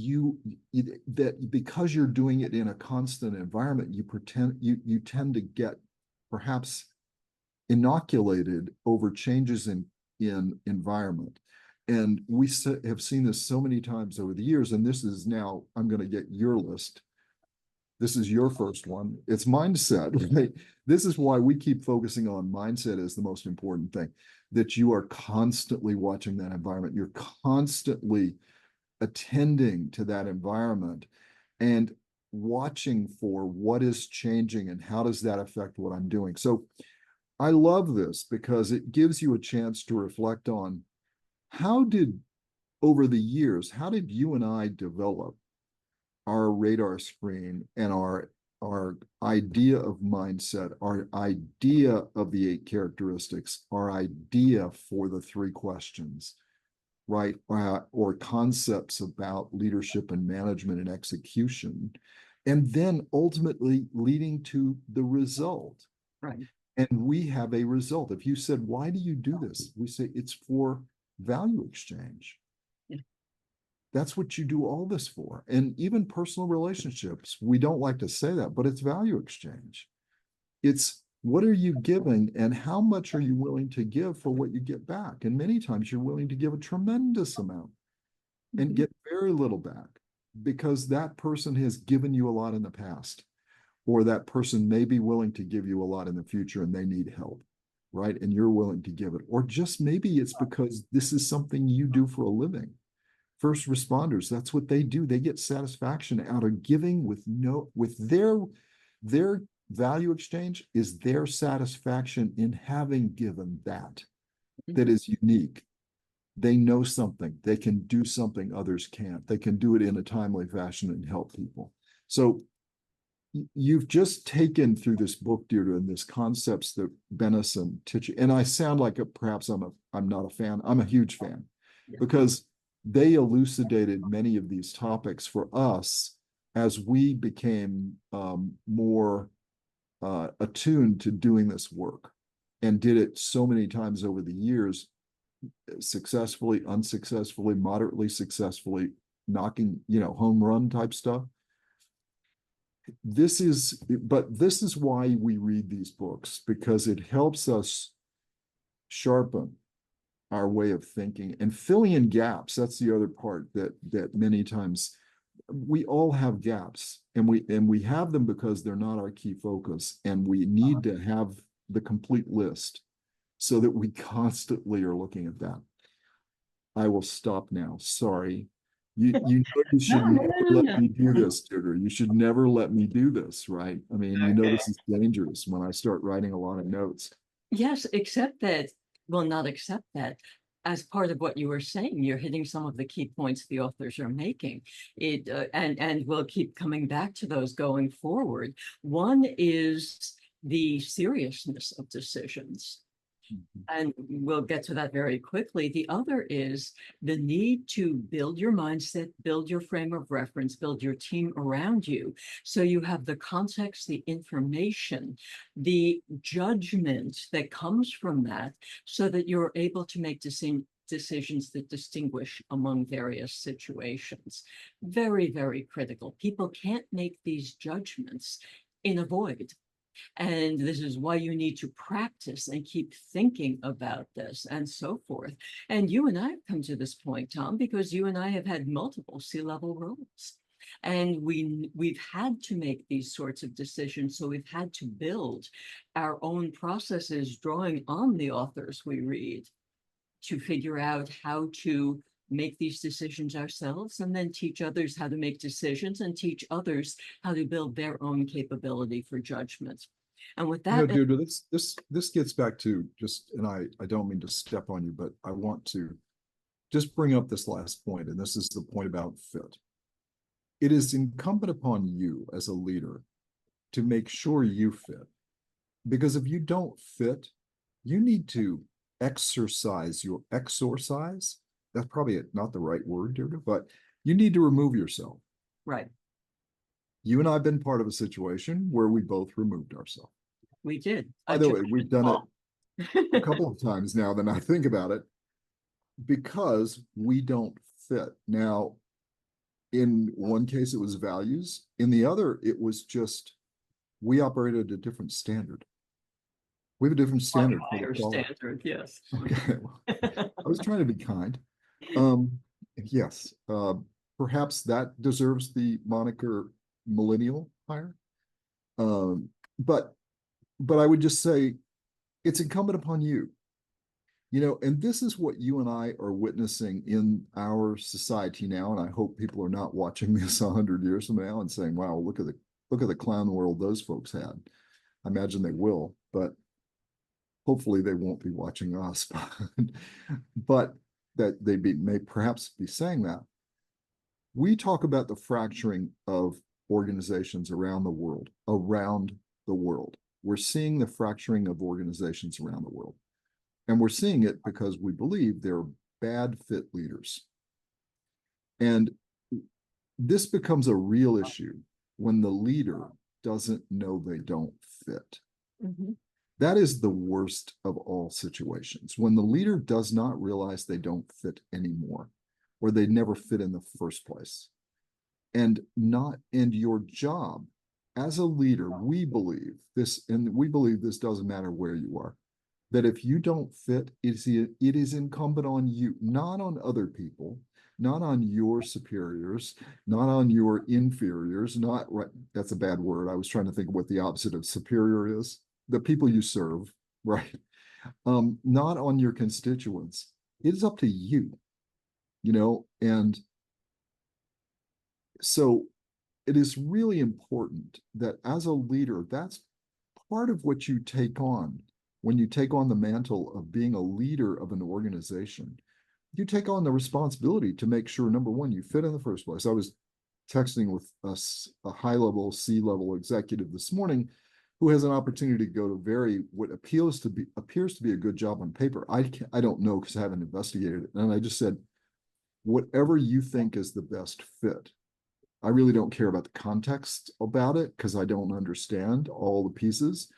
that because you're doing it in a constant environment, you tend to get perhaps inoculated over changes in environment. And we have seen this so many times over the years. And this is now, I'm going to get your list. This is your first one. It's mindset, right? This is why we keep focusing on mindset as the most important thing, that you are constantly watching that environment. You're constantly attending to that environment and watching for what is changing and how does that affect what I'm doing. So I love this because it gives you a chance to reflect on over the years, how did you and I develop our radar screen and our idea of mindset, our idea of the 8 characteristics, our idea for the 3 questions, right? Or concepts about leadership and management and execution, and then ultimately leading to the result. Right. And we have a result. If you said, why do you do this? We say it's for value exchange. Yeah. That's what you do all this for. And even personal relationships, we don't like to say that, but it's value exchange. It's what are you giving and how much are you willing to give for what you get back? And many times you're willing to give a tremendous amount and get very little back because that person has given you a lot in the past, or that person may be willing to give you a lot in the future and they need help, right? And you're willing to give it. Or just maybe it's because this is something you do for a living. First responders, that's what they do. They get satisfaction out of giving with their value exchange is their satisfaction in having given that is unique. They know something. They can do something others can't. They can do it in a timely fashion and help people. So you've just taken through this book, Deirdre, and this concepts that Bennis and Tichy, and I sound like perhaps I'm not a fan. I'm a huge fan because they elucidated many of these topics for us as we became more attuned to doing this work and did it so many times over the years, successfully, unsuccessfully, moderately successfully, knocking, home run type stuff. This is why we read these books, because it helps us sharpen our way of thinking and filling in gaps. That's the other part that many times we all have gaps, and we have them because they're not our key focus, and we need to have the complete list so that we constantly are looking at that. I will stop now. Sorry. You should never let me do this, Deirdre. You should never let me do this, right? I mean, this is dangerous when I start writing a lot of notes. Yes, except that, well, not except that. As part of what you were saying, you're hitting some of the key points the authors are making. And we'll keep coming back to those going forward. One is the seriousness of decisions. And we'll get to that very quickly. The other is the need to build your mindset, build your frame of reference, build your team around you. So you have the context, the information, the judgment that comes from that, so that you're able to make decisions that distinguish among various situations. Very, very critical. People can't make these judgments in a void. And this is why you need to practice and keep thinking about this and so forth. And you and I have come to this point, Tom, because you and I have had multiple C-level roles. And we've had to make these sorts of decisions. So we've had to build our own processes, drawing on the authors we read, to figure out how to make these decisions ourselves, and then teach others how to make decisions, and teach others how to build their own capability for judgment. And with that, Deirdre, this gets back to just, and I don't mean to step on you, but I want to just bring up this last point, and this is the point about fit. It is incumbent upon you as a leader to make sure you fit, because if you don't fit, you need to exercise. That's probably not the right word, Deirdre, but you need to remove yourself. right, You and I have been part of a situation where we both removed ourselves. we did. By the way, we've done it a couple of times now that I think about it, because we don't fit. Now, In one case, it was values. In the other, it was just we operated at a different standard. We have a different Much standard for the higher quality. standard, yes. Okay, well, I was trying to be kind. Um, yes, perhaps that deserves the moniker millennial hire. Um, but but I would just say it's incumbent upon you. And this is what you and I are witnessing in our society now. And I hope people are not watching this 100 years from now and saying, "Wow, look at the clown world those folks had." I imagine they will, but hopefully they won't be watching us. But that may perhaps be saying that. We talk about the fracturing of organizations around the world, We're seeing the fracturing of organizations around the world. And we're seeing it because we believe they're bad fit leaders. And this becomes a real issue when the leader doesn't know they don't fit. Mhm. That is the worst of all situations. When the leader does not realize they don't fit anymore, or they never fit in the first place. And your job as a leader, we believe this, and we believe this doesn't matter where you are, that if you don't fit, it is incumbent on you, not on other people, not on your superiors, not on your inferiors, not right. That's a bad word. I was trying to think of what the opposite of superior is. The people you serve, right? Not on your constituents. It is up to you, and so it is really important that as a leader, that's part of what you take on when you take on the mantle of being a leader of an organization. You take on the responsibility to make sure, number one, you fit in the first place. I was texting with a high-level C-level executive this morning who has an opportunity to go to what appears to be a good job on paper. I don't know because I haven't investigated it. And I just said, whatever you think is the best fit. I really don't care about the context about it because I don't understand all the pieces.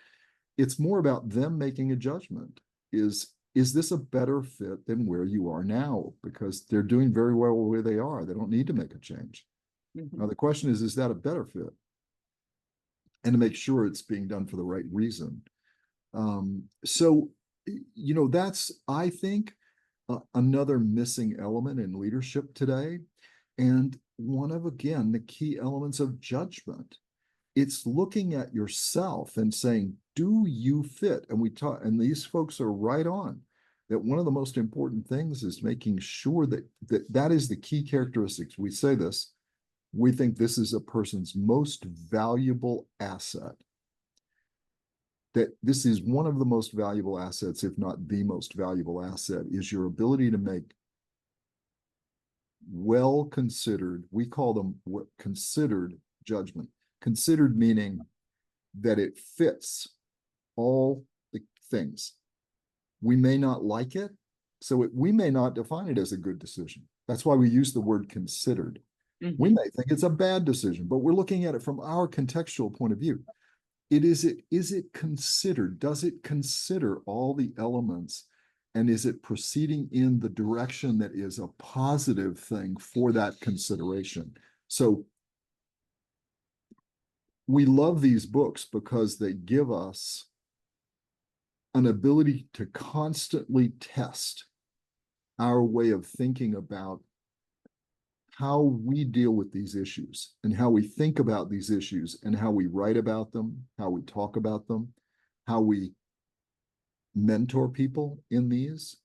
It's more about them making a judgment. Is this a better fit than where you are now? Because they're doing very well where they are. They don't need to make a change. Now, the question is that a better fit? And to make sure it's being done for the right reason. So, that's, I think, another missing element in leadership today. And one of, again, the key elements of judgment. It's looking at yourself and saying, do you fit? And and these folks are right on that one of the most important things is making sure that is the key characteristics. We say this, we think this is a person's most valuable asset. That this is one of the most valuable assets, if not the most valuable asset, is your ability to make well-considered, we call them considered judgment. Considered meaning that it fits all the things. We may not like it, so we may not define it as a good decision. That's why we use the word considered. We may think it's a bad decision, but we're looking at it from our contextual point of view. Is it considered? Does it consider all the elements? And is it proceeding in the direction that is a positive thing for that consideration? So we love these books because they give us an ability to constantly test our way of thinking about how we deal with these issues and how we think about these issues and how we write about them, how we talk about them, how we mentor people in these.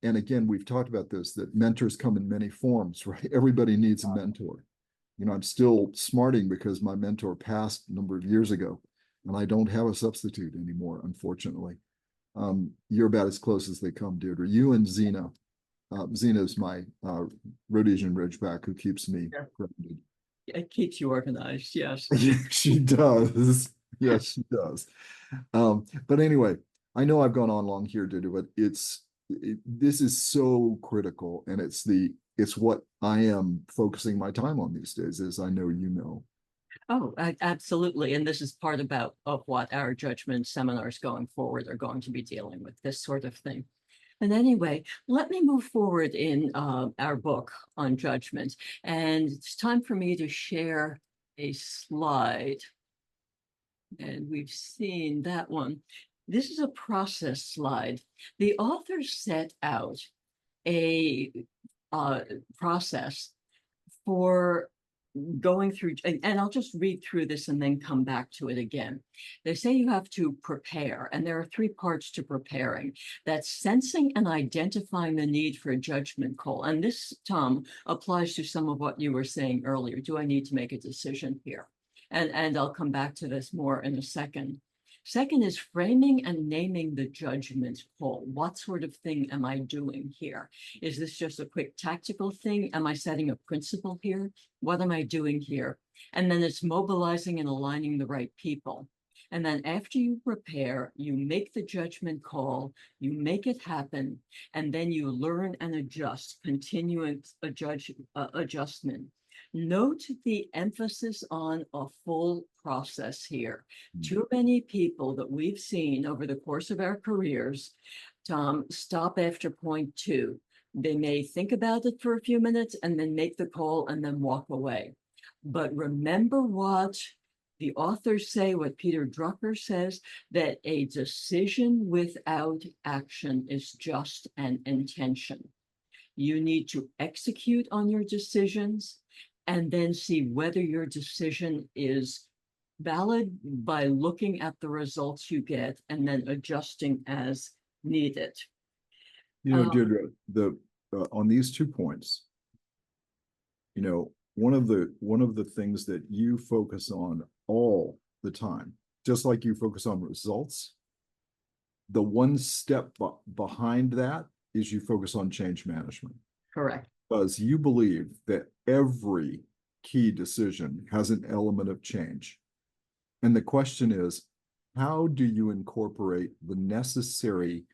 And again, we've talked about this, that mentors come in many forms, right? Everybody needs a mentor. I'm still smarting because my mentor passed a number of years ago and I don't have a substitute anymore, unfortunately. You're about as close as they come, Deirdre. You and Zena. Zena's my Rhodesian Ridgeback who keeps me grounded. It keeps you organized, yes. She does. Yes, she does. But anyway, I know I've gone on long here, Deirdre, but this is so critical, and it's what I am focusing my time on these days, as I know you know. Oh, absolutely. And this is part of what our judgment seminars going forward are going to be dealing with, this sort of thing. But anyway, let me move forward in our book on judgment. And it's time for me to share a slide. And we've seen that one. This is a process slide. The authors set out a process for going through, and I'll just read through this and then come back to it again. They say you have to prepare, and there are three parts to preparing. That's sensing and identifying the need for a judgment call. And this, Tom, applies to some of what you were saying earlier. Do I need to make a decision here? And I'll come back to this more in a second. Second is framing and naming the judgment call. What sort of thing am I doing here? Is this just a quick tactical thing? Am I setting a principle here? What am I doing here? And then it's mobilizing and aligning the right people. And then after you prepare, you make the judgment call, you make it happen, and then you learn and adjust, continuous adjustment. Note the emphasis on a full process here. Too many people that we've seen over the course of our careers, Tom, stop after point two. They may think about it for a few minutes and then make the call and then walk away. But remember what the authors say, what Peter Drucker says, that a decision without action is just an intention. You need to execute on your decisions and then see whether your decision is valid by looking at the results you get and then adjusting as needed. Deirdre, on these 2 points, one of the things that you focus on all the time, just like you focus on results, the one step behind that is you focus on change management. Correct. Because you believe that every key decision has an element of change. And the question is, how do you incorporate the necessary,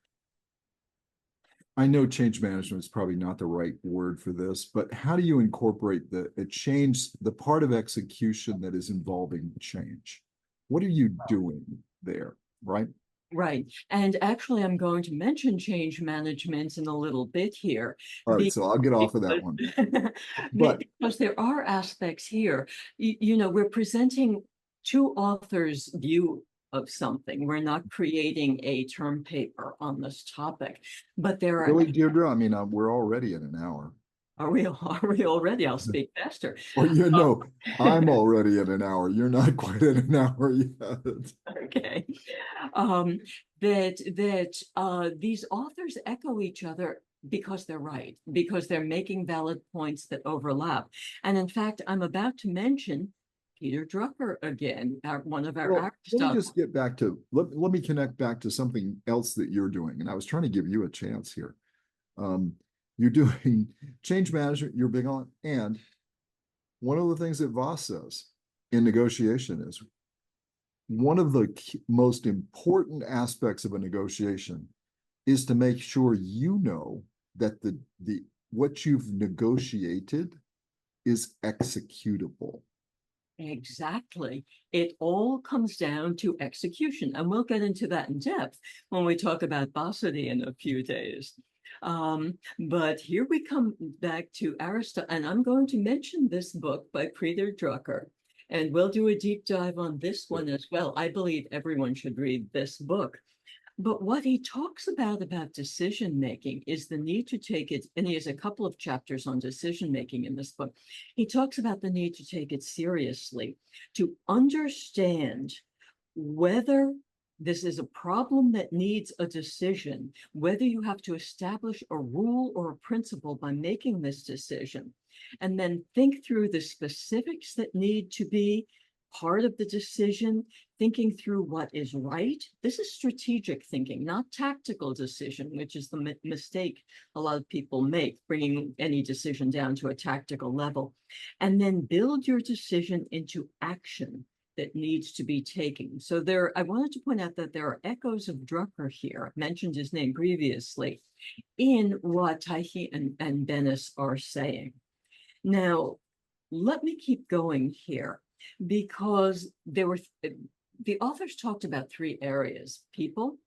I know change management is probably not the right word for this, but how do you incorporate the part of execution that is involving change? What are you doing there, right? Right. And actually, I'm going to mention change management in a little bit here. All right, so I'll get off of that one. But because there are aspects here, we're presenting two authors' view of something. We're not creating a term paper on this topic, but there are. Really, Deirdre? I mean, we're already at an hour. Are we already? I'll speak faster. Or I'm already at an hour. You're not quite at an hour yet. Okay. These authors echo each other because they're right, because they're making valid points that overlap. And in fact, I'm about to mention Peter Drucker again, one of our let me just get back to, let me connect back to something else that you're doing. And I was trying to give you a chance here. You're doing change management, you're big on, and one of the things that Voss says in negotiation is one of the most important aspects of a negotiation is to make sure that what you've negotiated is executable. Exactly. It all comes down to execution. And we'll get into that in depth when we talk about Bossity in a few days. But here we come back to Aristotle, and I'm going to mention this book by Peter Drucker, and we'll do a deep dive on this one as well. I believe everyone should read this book. But what he talks about decision making is the need to take it, and he has a couple of chapters on decision making in this book. He talks about the need to take it seriously, to understand whether this is a problem that needs a decision, whether you have to establish a rule or a principle by making this decision, and then think through the specifics that need to be part of the decision, thinking through what is right. This is strategic thinking, not tactical decision, which is the mistake a lot of people make, bringing any decision down to a tactical level. And then build your decision into action that needs to be taken. So I wanted to point out that there are echoes of Drucker here. I mentioned his name previously in what Tichy and Bennis are saying. Now, let me keep going here, because the authors talked about three areas: people,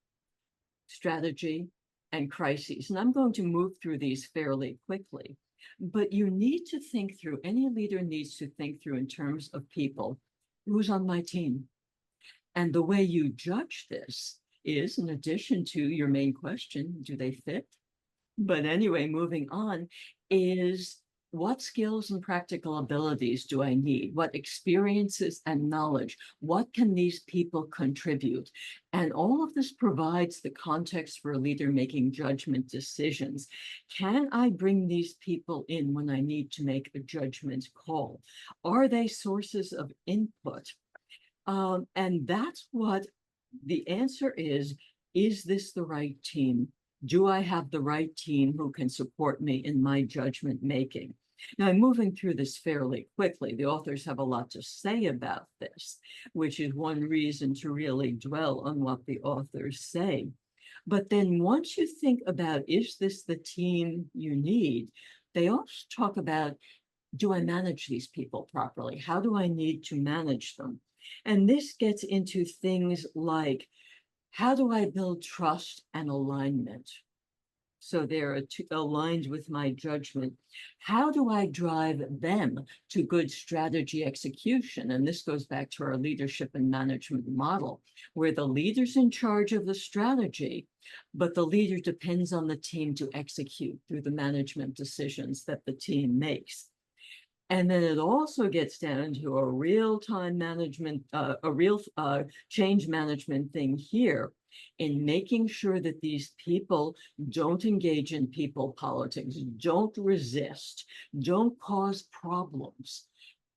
strategy, and crises. And I'm going to move through these fairly quickly. But you need to think through, any leader needs to think through in terms of people. Who's on my team? And the way you judge this is, in addition to your main question, do they fit? But anyway, moving on, is what skills and practical abilities do I need? What experiences and knowledge? What can these people contribute? And all of this provides the context for a leader making judgment decisions. Can I bring these people in when I need to make a judgment call? Are they sources of input? And that's what the answer is this the right team? Do I have the right team who can support me in my judgment making? Now, I'm moving through this fairly quickly. The authors have a lot to say about this, which is one reason to really dwell on what the authors say. But then once you think about, is this the team you need? They also talk about, do I manage these people properly? How do I need to manage them? And this gets into things like, how do I build trust and alignment? So they're aligned with my judgment. How do I drive them to good strategy execution? And this goes back to our leadership and management model, where the leader's in charge of the strategy, but the leader depends on the team to execute through the management decisions that the team makes. And then it also gets down to a real-time management, a real change management thing here, in making sure that these people don't engage in people politics, don't resist, don't cause problems.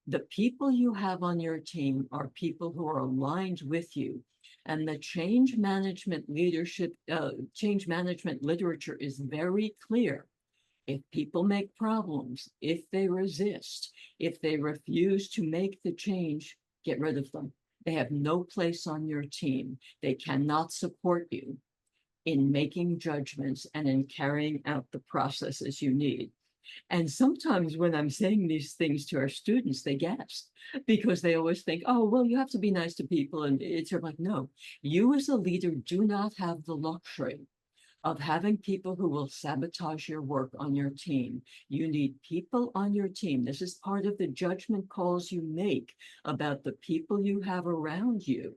The people you have on your team are people who are aligned with you. And the change management leadership, change management literature is very clear. If people make problems, if they resist, if they refuse to make the change, get rid of them. They have no place on your team. They cannot support you in making judgments and in carrying out the processes you need. And sometimes when I'm saying these things to our students, they gasp because they always think, oh, well, you have to be nice to people. And it's like, no, you as a leader do not have the luxury of having people who will sabotage your work on your team. You need people on your team. This is part of the judgment calls you make about the people you have around you.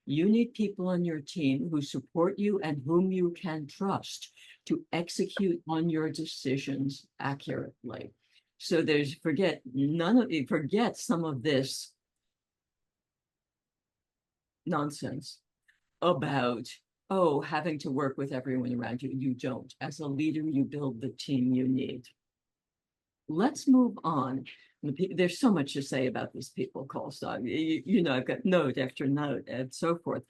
You need people on your team who support you and whom you can trust to execute on your decisions accurately. So there's, forget some of this nonsense about, oh, having to work with everyone around you. You don't. As a leader, you build the team you need. Let's move on. There's so much to say about this people call stuff. You know, I've got note after note and so forth.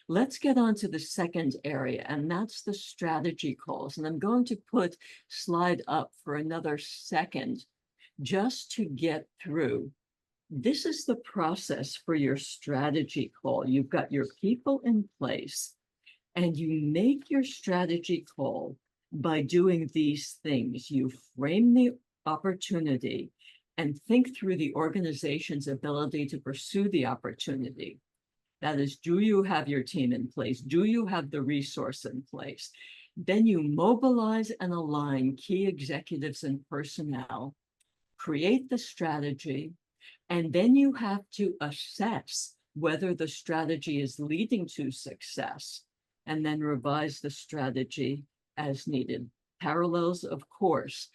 Let's get on to the second area, and that's the strategy calls. And I'm going to put slide up for another second just to get through. This is the process for your strategy call. You've got your people in place. And you make your strategy call by doing these things. You frame the opportunity and think through the organization's ability to pursue the opportunity. That is, do you have your team in place? Do you have the resource in place? Then you mobilize and align key executives and personnel, create the strategy, and then you have to assess whether the strategy is leading to success, and then revise the strategy as needed. Parallels, of course,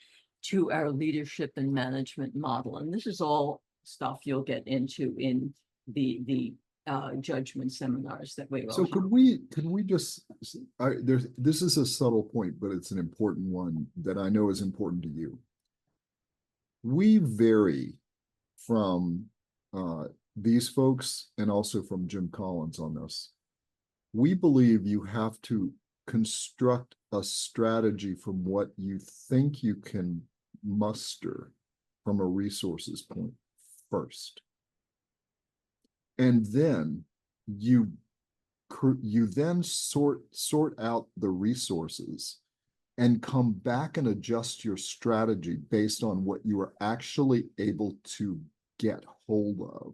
to our leadership and management model. And this is all stuff you'll get into in the judgment seminars that we will So have. could we just, this is a subtle point, but it's an important one that I know is important to you. We vary from these folks and also from Jim Collins on this. We believe you have to construct a strategy from what you think you can muster from a resources point first. And then you then sort out the resources and come back and adjust your strategy based on what you are actually able to get hold of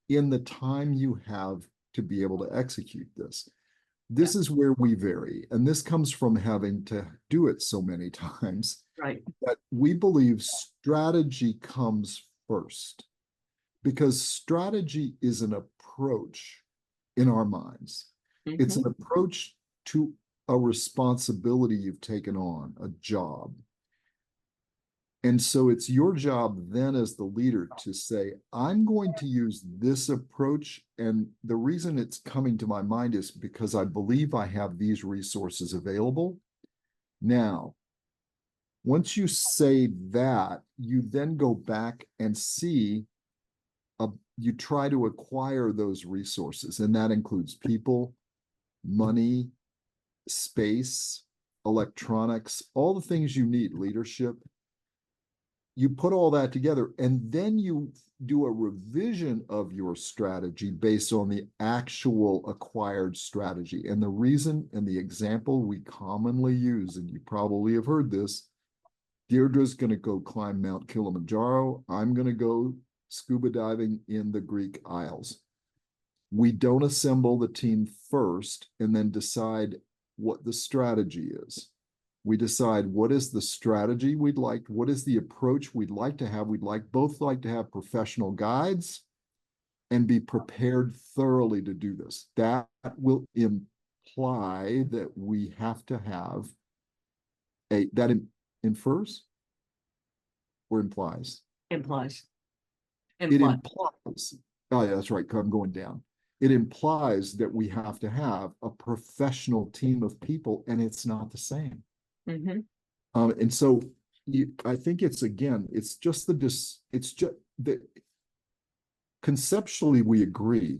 in the time you have to be able to execute this. This is where we vary. And this comes from having to do it so many times. Right. That we believe strategy comes first because strategy is an approach in our minds. It's an approach to a responsibility you've taken on, a job. And so it's your job then as the leader to say, I'm going to use this approach. And the reason it's coming to my mind is because I believe I have these resources available. Now, once you say that, you then go back and see, you try to acquire those resources. And that includes people, money, space, electronics, all the things you need, leadership. You put all that together, and then you do a revision of your strategy based on the actual acquired strategy. And the reason and the example we commonly use, and you probably have heard this, Deirdre's going to go climb Mount Kilimanjaro. I'm going to go scuba diving in the Greek Isles. We don't assemble the team first and then decide what the strategy is. We decide what is the strategy we'd like, what is the approach we'd like to have. We'd both like to have professional guides and be prepared thoroughly to do this. That will imply that we have to have that infers or implies? Implies. It implies, oh yeah, that's right, I'm going down. It implies that we have to have a professional team of people, and it's not the same. And so I think it's just that conceptually we agree.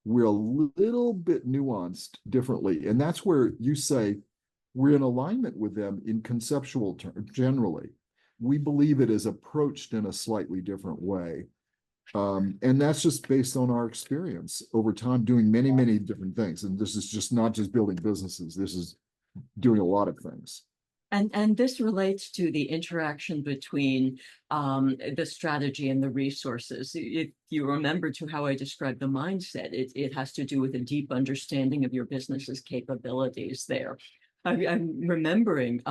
We're a little bit nuanced differently. And that's where you say we're in alignment with them in conceptual terms. Generally, we believe it is approached in a slightly different way. And that's just based on our experience over time doing many, many different things. And this is just not just building businesses. This is doing a lot of things. And this relates to the interaction between the strategy and the resources. If you remember to how I described the mindset, it has to do with a deep understanding of your business's capabilities there. I'm remembering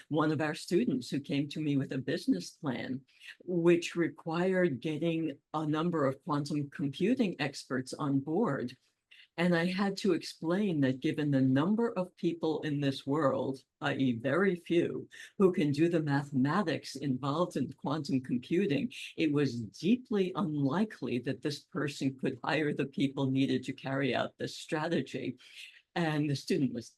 one of our students who came to me with a business plan, which required getting a number of quantum computing experts on board. And I had to explain that given the number of people in this world, i.e. very few, who can do the mathematics involved in quantum computing, it was deeply unlikely that this person could hire the people needed to carry out this strategy. And the student was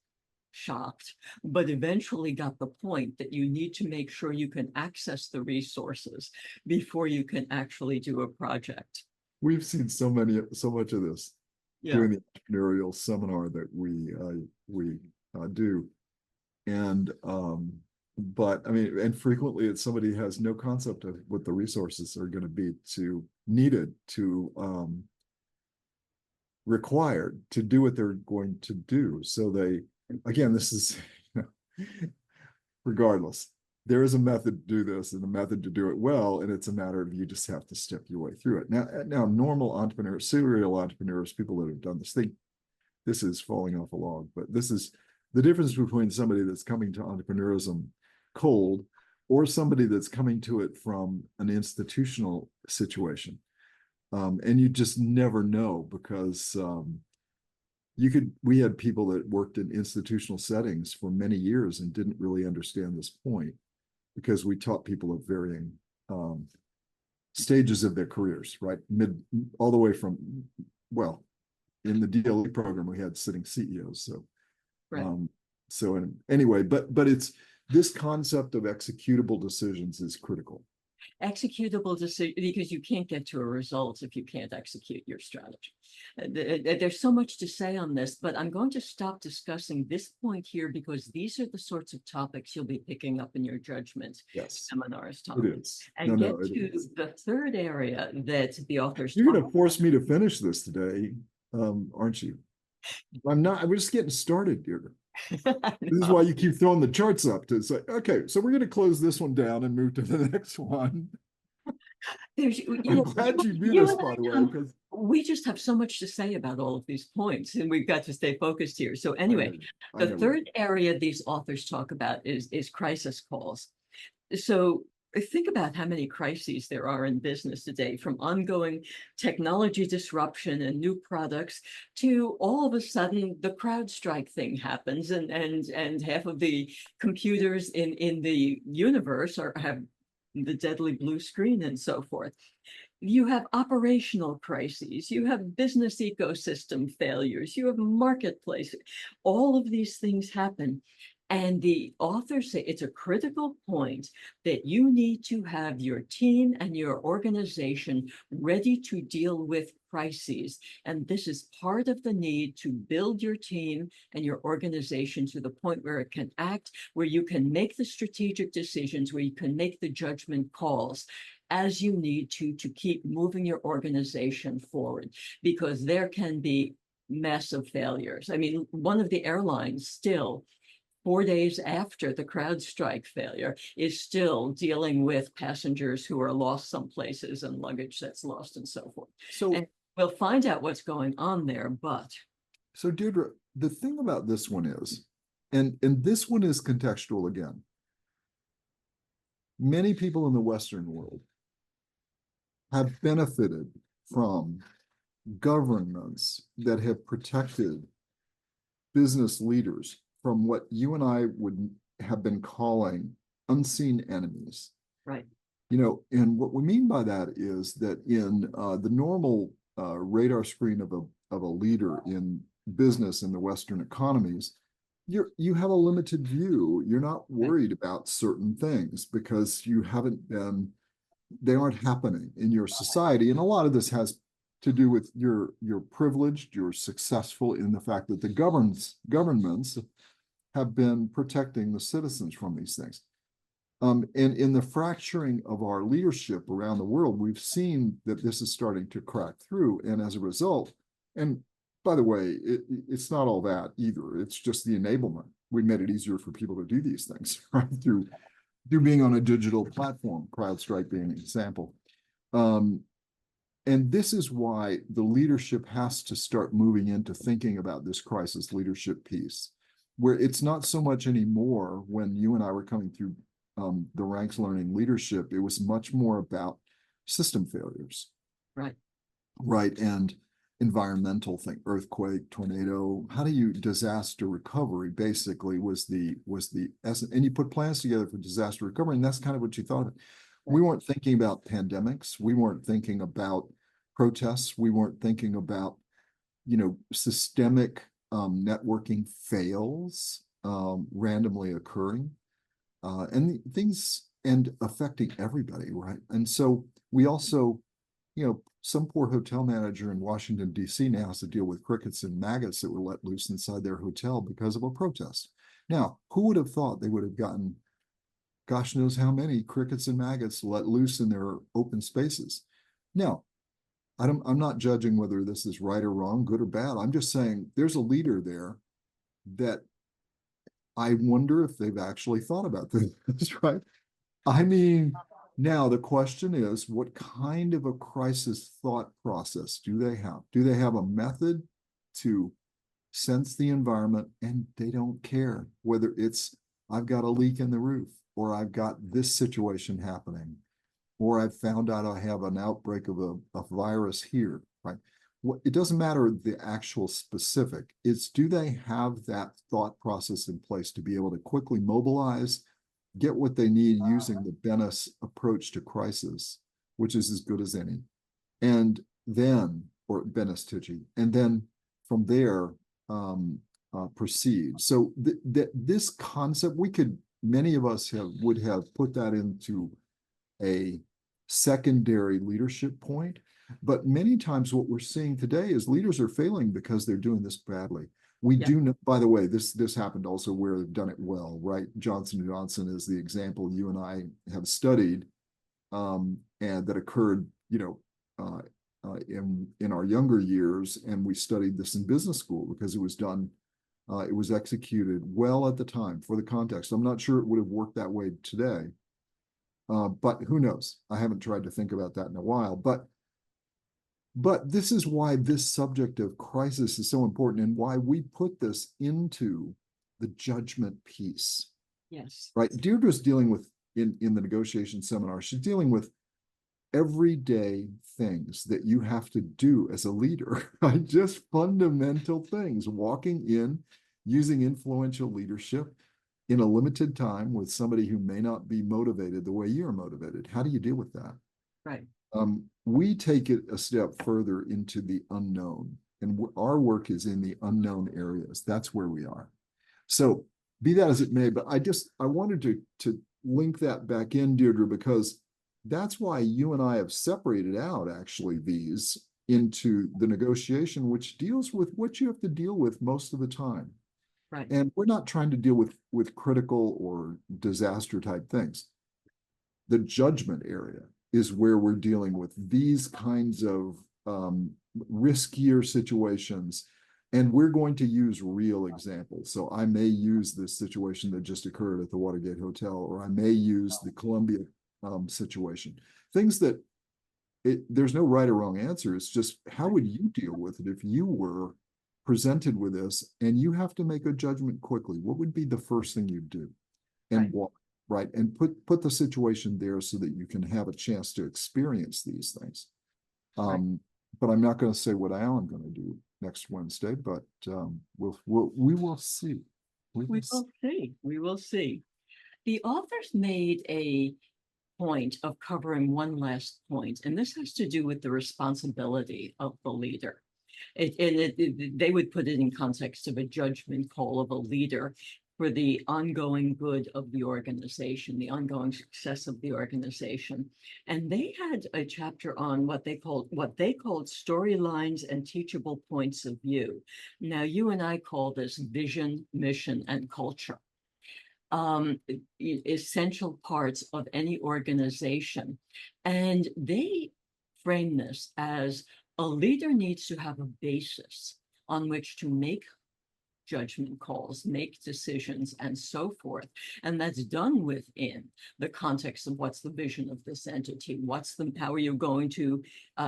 shocked, but eventually got the point that you need to make sure you can access the resources before you can actually do a project. We've seen so much of this. Yeah. Doing the entrepreneurial seminar that we do, and but I mean, and frequently it's somebody has no concept of what the resources are going to be needed to required to do what they're going to do. So they, again, this is regardless. There is a method to do this and a method to do it well, and it's a matter of you just have to step your way through it. Now, normal entrepreneurs, serial entrepreneurs, people that have done this thing, this is falling off a log, but this is the difference between somebody that's coming to entrepreneurism cold or somebody that's coming to it from an institutional situation. And you just never know because we had people that worked in institutional settings for many years and didn't really understand this point, because we taught people at varying stages of their careers, right? All the way from, well, in the DLE program, we had sitting CEOs. So, right. Anyway, but it's this concept of executable decisions is critical. Executable decision, because you can't get to a result if you can't execute your strategy. There's so much to say on this, but I'm going to stop discussing this point here because these are the sorts of topics you'll be picking up in your judgment seminars, Tom. It is. And to the third area that the authors. You're going to force me to finish this today, aren't you? I'm not. We're just getting started, Deirdre. This is why you keep throwing the charts up to say, okay, so we're going to close this one down and move to the next one. I'm glad you do this, by the way, because we just have so much to say about all of these points, and we've got to stay focused here. So I anyway, know. I the know. third area these authors talk about is crisis calls. So think about how many crises there are in business today, from ongoing technology disruption and new products to all of a sudden the CrowdStrike thing happens, and half of the computers in the universe have the deadly blue screen and so forth. You have operational crises, you have business ecosystem failures, you have marketplace. All of these things happen. And the authors say it's a critical point that you need to have your team and your organization ready to deal with crises. And this is part of the need to build your team and your organization to the point where it can act, where you can make the strategic decisions, where you can make the judgment calls as you need to keep moving your organization forward, because there can be massive failures. I mean, one of the airlines still 4 days after the CrowdStrike failure is still dealing with passengers who are lost some places and luggage that's lost and so forth. So, And we'll find out what's going on there, but so Deirdre, the thing about this one is, and this one is contextual again. Many people in the Western world have benefited from governments that have protected business leaders from what you and I would have been calling unseen enemies. right. You know, and what we mean by that is that in the normal radar screen of a leader in business in the Western economies, you have a limited view. You're not worried about certain things because you haven't been, they aren't happening in your society. And a lot of this has to do with you're privileged, you're successful in the fact that the governments have been protecting the citizens from these things. And in the fracturing of our leadership around the world, we've seen that this is starting to crack through. And as a result, and by the way, it's not all that either. It's just the enablement. We made it easier for people to do these things, right? Through being on a digital platform, CrowdStrike being an example. And this is why the leadership has to start moving into thinking about this crisis leadership piece, where it's not so much anymore when you and I were coming through the ranks learning leadership, it was much more about system failures. Right. Right. And environmental thing, earthquake, tornado, how do you disaster recovery basically was the essence. And you put plans together for disaster recovery, and that's kind of what you thought of. We weren't thinking about pandemics. We weren't thinking about protests. We weren't thinking about, you know, systemic networking fails randomly occurring. And things and affecting everybody, right? And so we also, you know, some poor hotel manager in Washington, D.C. now has to deal with crickets and maggots that were let loose inside their hotel because of a protest. Now, who would have thought they would have gotten, gosh knows how many crickets and maggots let loose in their open spaces? Now, I'm not judging whether this is right or wrong, good or bad. I'm just saying there's a leader there that I wonder if they've actually thought about this, right? I mean, now the question is, what kind of a crisis thought process do they have? Do they have a method to sense the environment and they don't care whether it's, I've got a leak in the roof, or I've got this situation happening, or I've found out I have an outbreak of a virus here, right? It doesn't matter the actual specific, it's do they have that thought process in place to be able to quickly mobilize, get what they need using the Bennis approach to crisis, which is as good as any. And then, or Bennis Tichy, and then from there, proceed. So this concept, many of us would have put that into a secondary leadership point. But many times what we're seeing today is leaders are failing because they're doing this badly. We do know, by the way, this happened also where they've done it well, right? Johnson & Johnson is the example you and I have studied, and that occurred, you know, in our younger years, and we studied this in business school because it was done, it was executed well at the time for the context. I'm not sure it would have worked that way today, but who knows? I haven't tried to think about that in a while, but But this is why this subject of crisis is so important and why we put this into the judgment piece, Yes. right? Deirdre's dealing with, in the negotiation seminar, she's dealing with everyday things that you have to do as a leader, right? Just fundamental things, walking in, using influential leadership in a limited time with somebody who may not be motivated the way you're motivated. How do you deal with that? Right. We take it a step further into the unknown, and our work is in the unknown areas. That's where we are. So be that as it may, but I wanted to link that back in, Deirdre, because that's why you and I have separated out actually these into the negotiation, which deals with what you have to deal with most of the time. Right. And we're not trying to deal with critical or disaster type things. The judgment area is where we're dealing with these kinds of riskier situations. And we're going to use real examples. So I may use this situation that just occurred at the Watergate Hotel, or I may use the Columbia situation. Things that there's no right or wrong answer. It's just, how would you deal with it if you were presented with this and you have to make a judgment quickly? What would be the first thing you'd do? And Right. why? Right. And put the situation there so that you can have a chance to experience these things. Right. But I'm not going to say what I am going to do next Wednesday, but we will see. We will see. We will see. The authors made a point of covering one last point, and this has to do with the responsibility of the leader. They would put it in context of a judgment call of a leader for the ongoing good of the organization, the ongoing success of the organization. And they had a chapter on what they called storylines and teachable points of view. Now, you and I call this vision, mission, and culture. Essential parts of any organization. And they frame this as a leader needs to have a basis on which to make judgment calls, make decisions, and so forth. And that's done within the context of what's the vision of this entity, how are you going to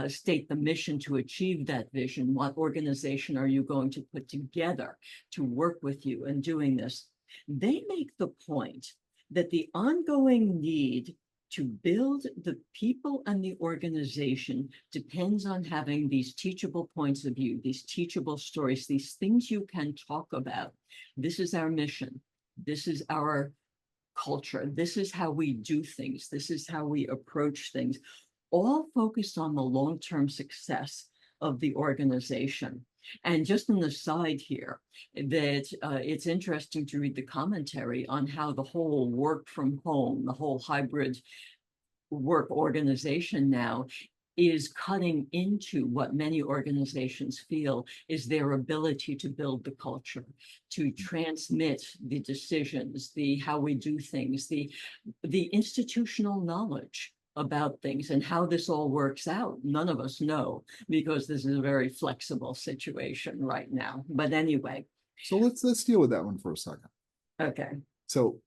state the mission to achieve that vision, what organization are you going to put together to work with you in doing this. They make the point that the ongoing need to build the people and the organization depends on having these teachable points of view, these teachable stories, these things you can talk about. This is our mission. This is our culture. This is how we do things. This is how we approach things, all focused on the long-term success of the organization. And just an aside here, that it's interesting to read the commentary on how the whole work from home, the whole hybrid work organization now is cutting into what many organizations feel is their ability to build the culture, to transmit the decisions, the how we do things, the institutional knowledge about things and how this all works out. None of us know, because this is a very flexible situation right now. But anyway. So let's deal with that one for a second. Okay. So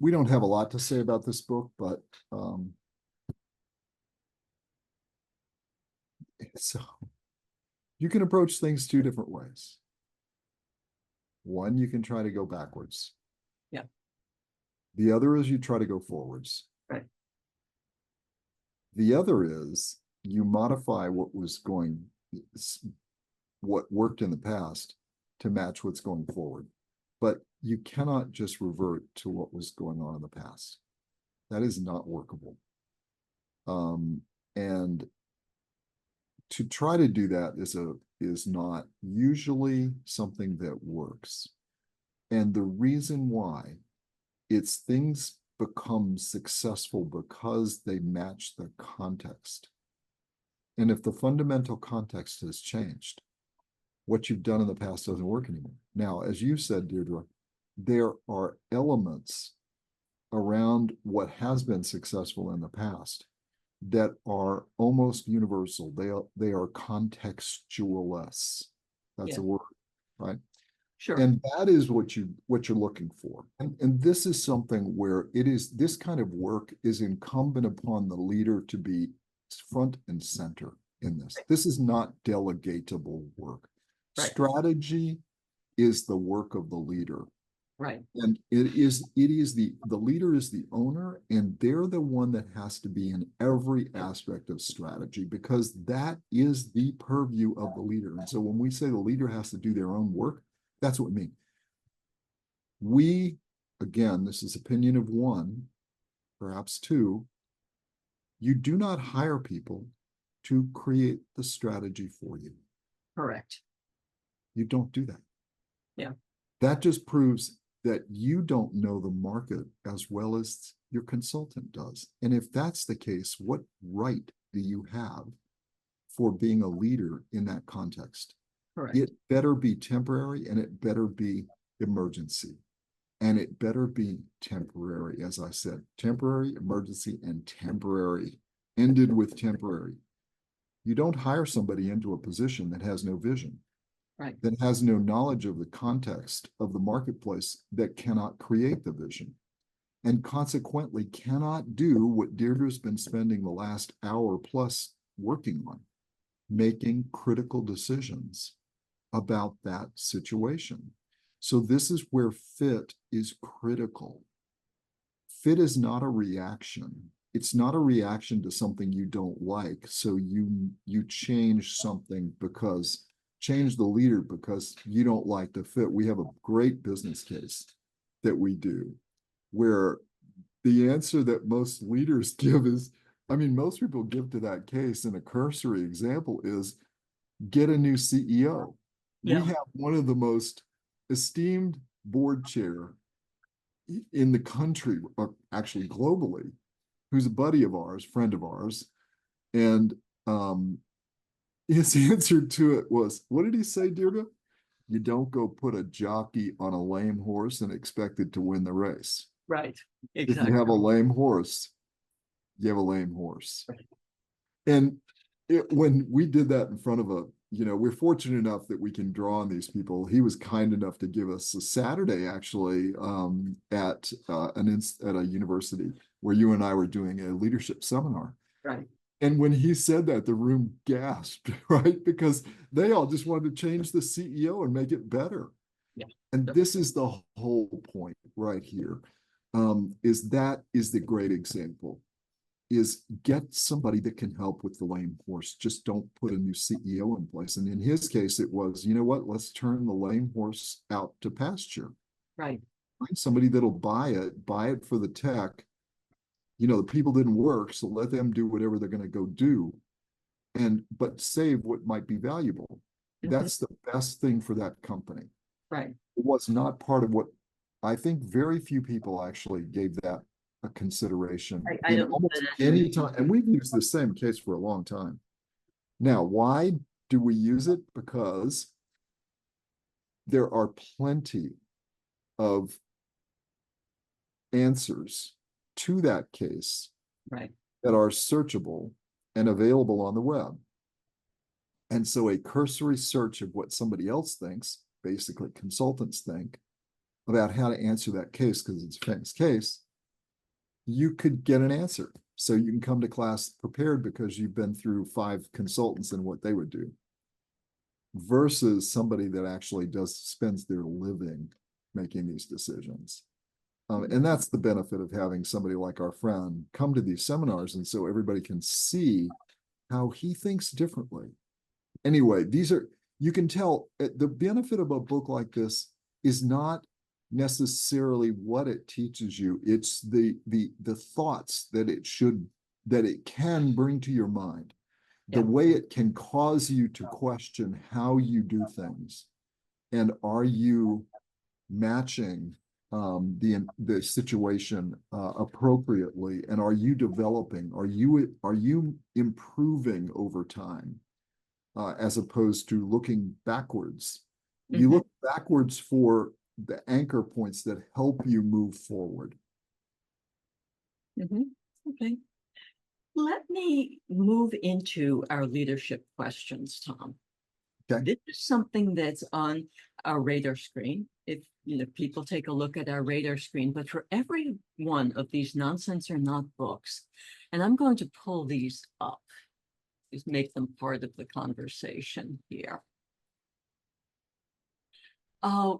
we don't have a lot to say about this book, but so you can approach things two different ways. One, you can try to go backwards. Yeah. The other is you try to go forwards. Right. The other is you modify what worked in the past to match what's going forward. But you cannot just revert to what was going on in the past. That is not workable. And to try to do that is not usually something that works. And the reason why, it's things become successful because they match the context. And if the fundamental context has changed, what you've done in the past doesn't work anymore. Now, as you said, Deirdre, there are elements around what has been successful in the past that are almost universal. They are contextualless. That's a word, right? Sure. And that is what you're looking for. And this is something where this kind of work is incumbent upon the leader to be front and center. in this. This is not delegatable work. Right. Strategy is the work of the leader. Right. And the leader is the owner, and they're the one that has to be in every aspect of strategy, because that is the purview of the leader. And so when we say the leader has to do their own work, that's what we mean. We, again, this is opinion of one, perhaps two, you do not hire people to create the strategy for you. Correct. You don't do that. Yeah. That just proves that you don't know the market as well as your consultant does. And if that's the case, what right do you have for being a leader in that context? Correct. It better be temporary, and it better be emergency. And it better be temporary, as I said, temporary, emergency, and temporary, ended with temporary. You don't hire somebody into a position that has no vision, Right. that has no knowledge of the context of the marketplace, that cannot create the vision, and consequently cannot do what Deirdre's been spending the last hour plus working on, making critical decisions about that situation. So this is where fit is critical. Fit is not a reaction. It's not a reaction to something you don't like. So you change something because change the leader because you don't like the fit. We have a great business case that we do where the answer that most leaders give is, I mean, most people give to that case in a cursory example is get a new CEO. Yeah. We have one of the most esteemed board chair in the country, or actually globally, who's a buddy of ours, friend of ours. And his answer to it was, what did he say, Deirdre? You don't go put a jockey on a lame horse and expect it to win the race. Right. If Exactly. you have a lame horse, you have a lame horse. And when we did that in front of we're fortunate enough that we can draw on these people. He was kind enough to give us a Saturday, actually, at a university where you and I were doing a leadership seminar. Right. And when he said that, the room gasped, right? Because they all just wanted to change the CEO and make it better. Yeah. And this is the whole point right here. Is the great example. Is get somebody that can help with the lame horse. Just don't put a new CEO in place. And in his case, it was, you know what? Let's turn the lame horse out to pasture. Right. Find somebody that'll buy it for the tech. The people didn't work, so let them do whatever they're going to go do, but save what might be valuable. Mm-hmm. That's the best thing for that company. Right. It was not part of what I think very few people actually gave that a consideration I in don't almost any time. And we've used the same case for a long time. Now, why do we use it? Because there are plenty of answers to that case, right, that are searchable and available on the web. And so a cursory search of what somebody else thinks, basically consultants think, about how to answer that case, because it's a famous case, you could get an answer. So you can come to class prepared because you've been through 5 consultants and what they would do, versus somebody that actually spends their living making these decisions. And that's the benefit of having somebody like our friend come to these seminars. And so everybody can see how he thinks differently. Anyway, you can tell the benefit of a book like this is not necessarily what it teaches you. It's the thoughts that it can bring to your mind, the way it can cause you to question how you do things. And are you matching the situation appropriately, and are you developing? Are you improving over time, as opposed to looking backwards? You look backwards for the anchor points that help you move forward. Okay. Let me move into our leadership questions, Tom. Okay. This is something that's on our radar screen. If people take a look at our radar screen, but for every one of these nonsense or not books, and I'm going to pull these up. make them part of the conversation here.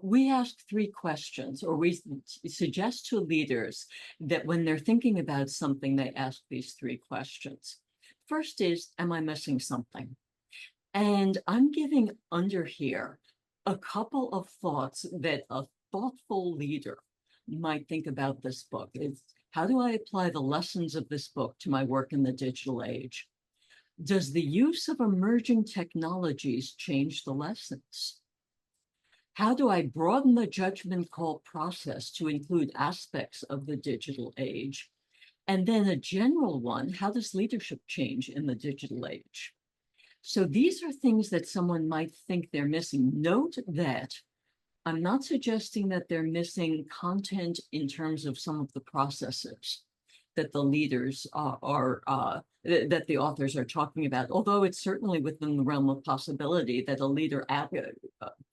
We ask 3 questions, or we suggest to leaders that when they're thinking about something, they ask these 3 questions. First is, am I missing something? And I'm giving under here a couple of thoughts that a thoughtful leader might think about this book. It's, how do I apply the lessons of this book to my work in the digital age? Does the use of emerging technologies change the lessons? How do I broaden the judgment call process to include aspects of the digital age? And then a general one, how does leadership change in the digital age? So these are things that someone might think they're missing. Note that I'm not suggesting that they're missing content in terms of some of the processes that the leaders that the authors are talking about, although it's certainly within the realm of possibility that a leader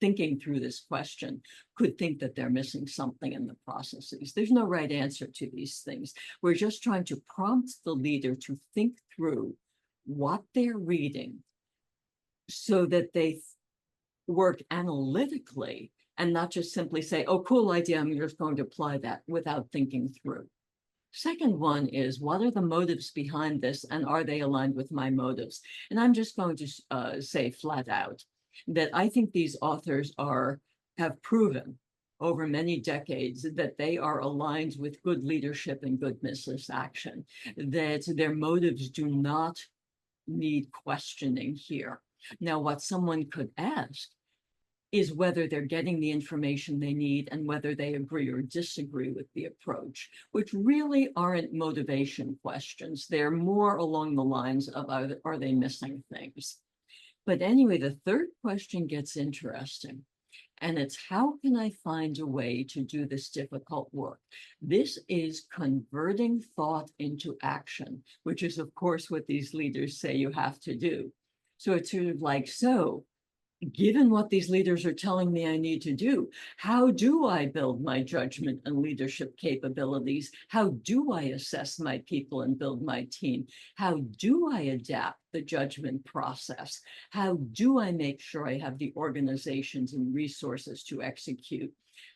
thinking through this question could think that they're missing something in the processes. There's no right answer to these things. We're just trying to prompt the leader to think through what they're reading so that they work analytically and not just simply say, oh, cool idea, I'm just going to apply that without thinking through. Second one is, what are the motives behind this, and are they aligned with my motives? And I'm just going to say flat out that I think these authors have proven over many decades that they are aligned with good leadership and good business action, that their motives do not need questioning here. Now, what someone could ask is whether they're getting the information they need and whether they agree or disagree with the approach, which really aren't motivation questions. They're more along the lines of, are they missing things? But anyway, the third question gets interesting. And it's, how can I find a way to do this difficult work? This is converting thought into action, which is, of course, what these leaders say you have to do. So it's sort of like, so given what these leaders are telling me I need to do, how do I build my judgment and leadership capabilities? How do I assess my people and build my team? How do I adapt the judgment process? How do I make sure I have the organizations and resources to execute?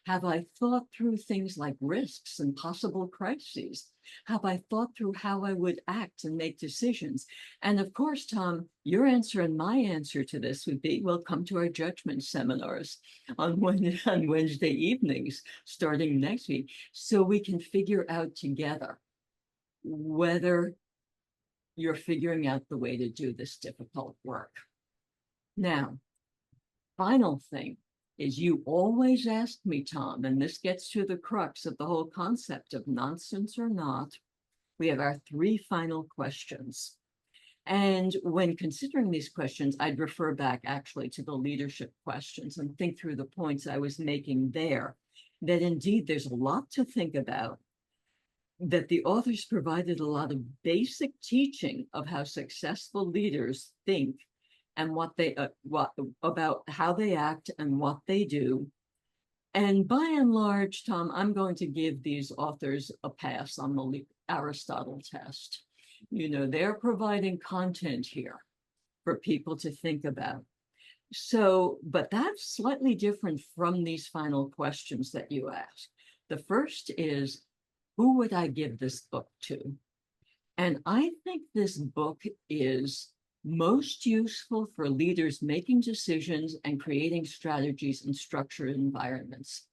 Have I thought through things like risks and possible crises? Have I thought through how I would act and make decisions? And of course, Tom, your answer and my answer to this would be, well, come to our judgment seminars on Wednesday evenings, starting next week, so we can figure out together whether you're figuring out the way to do this difficult work. Now, final thing is, you always ask me, Tom, and this gets to the crux of the whole concept of nonsense or not. We have our 3 final questions. And when considering these questions, I'd refer back actually to the leadership questions and think through the points I was making there, that indeed there's a lot to think about, that the authors provided a lot of basic teaching of how successful leaders think and about how they act and what they do. And by and large, Tom, I'm going to give these authors a pass on the Aristotle test. You know, they're providing content here for people to think about. So, but that's slightly different from these final questions that you asked. The first is, who would I give this book to? And I think this book is most useful for leaders making decisions and creating strategies in structured environments,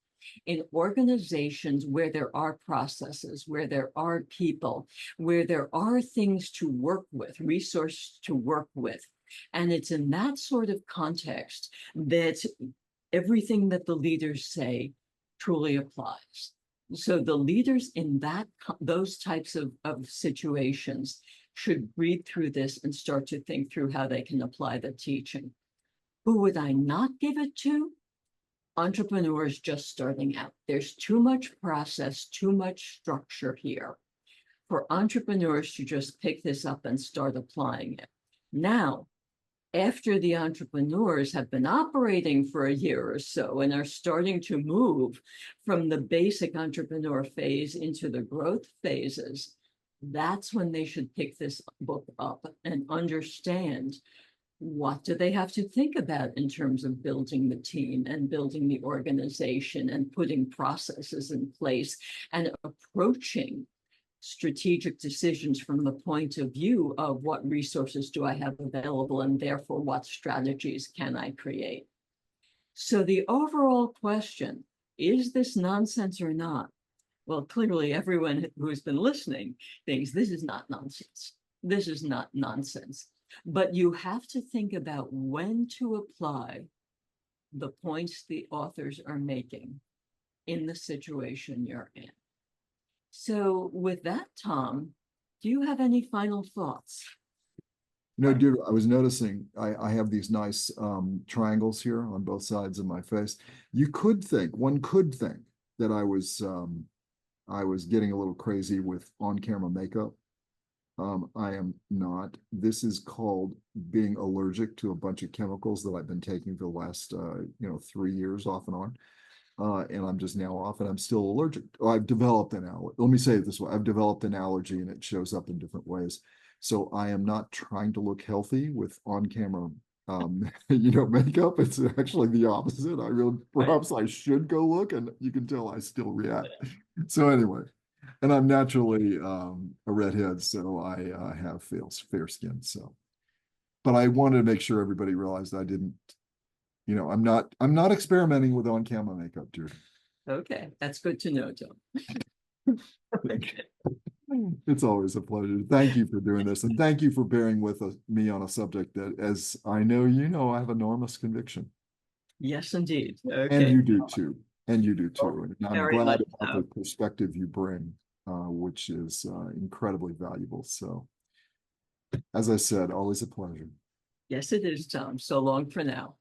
in organizations where there are processes, where there are people, where there are things to work with, resources to work with. And it's in that sort of context that everything that the leaders say truly applies. So the leaders in those types of situations should read through this and start to think through how they can apply the teaching. Who would I not give it to? Entrepreneurs just starting out. There's too much process, too much structure here for entrepreneurs to just pick this up and start applying it. Now, after the entrepreneurs have been operating for a year or so and are starting to move from the basic entrepreneur phase into the growth phases, that's when they should pick this book up and understand what do they have to think about in terms of building the team and building the organization and putting processes in place and approaching strategic decisions from the point of view of what resources do I have available and therefore what strategies can I create. So the overall question, is this nonsense or not? Well, clearly everyone who's been listening thinks this is not nonsense. This is not nonsense. But you have to think about when to apply the points the authors are making in the situation you're in. So with that, Tom, do you have any final thoughts? No, dude, I was noticing I have these nice triangles here on both sides of my face. One could think that I was getting a little crazy with on-camera makeup. I am not. This is called being allergic to a bunch of chemicals that I've been taking for the last 3 years off and on. And I'm just now off and I'm still allergic. I've developed an allergy. Let me say it this way. I've developed an allergy and it shows up in different ways. So I am not trying to look healthy with on-camera makeup. It's actually the opposite. Perhaps I should go look, and you can tell I still react. So anyway, and I'm naturally a redhead, so I have fair skin. So, but I wanted to make sure everybody realized I didn't, I'm not experimenting with on-camera makeup, Deirdre. Okay, that's good to know, Tom. It's always a pleasure. Thank you for doing this, and thank you for bearing with me on a subject that, as I know, I have enormous conviction. Yes, indeed. And Okay. you do too. And you do too. And I'm Very glad much about so. the perspective you bring, which is incredibly valuable. So, as I said, always a pleasure. Yes, it is, Tom. So long for now.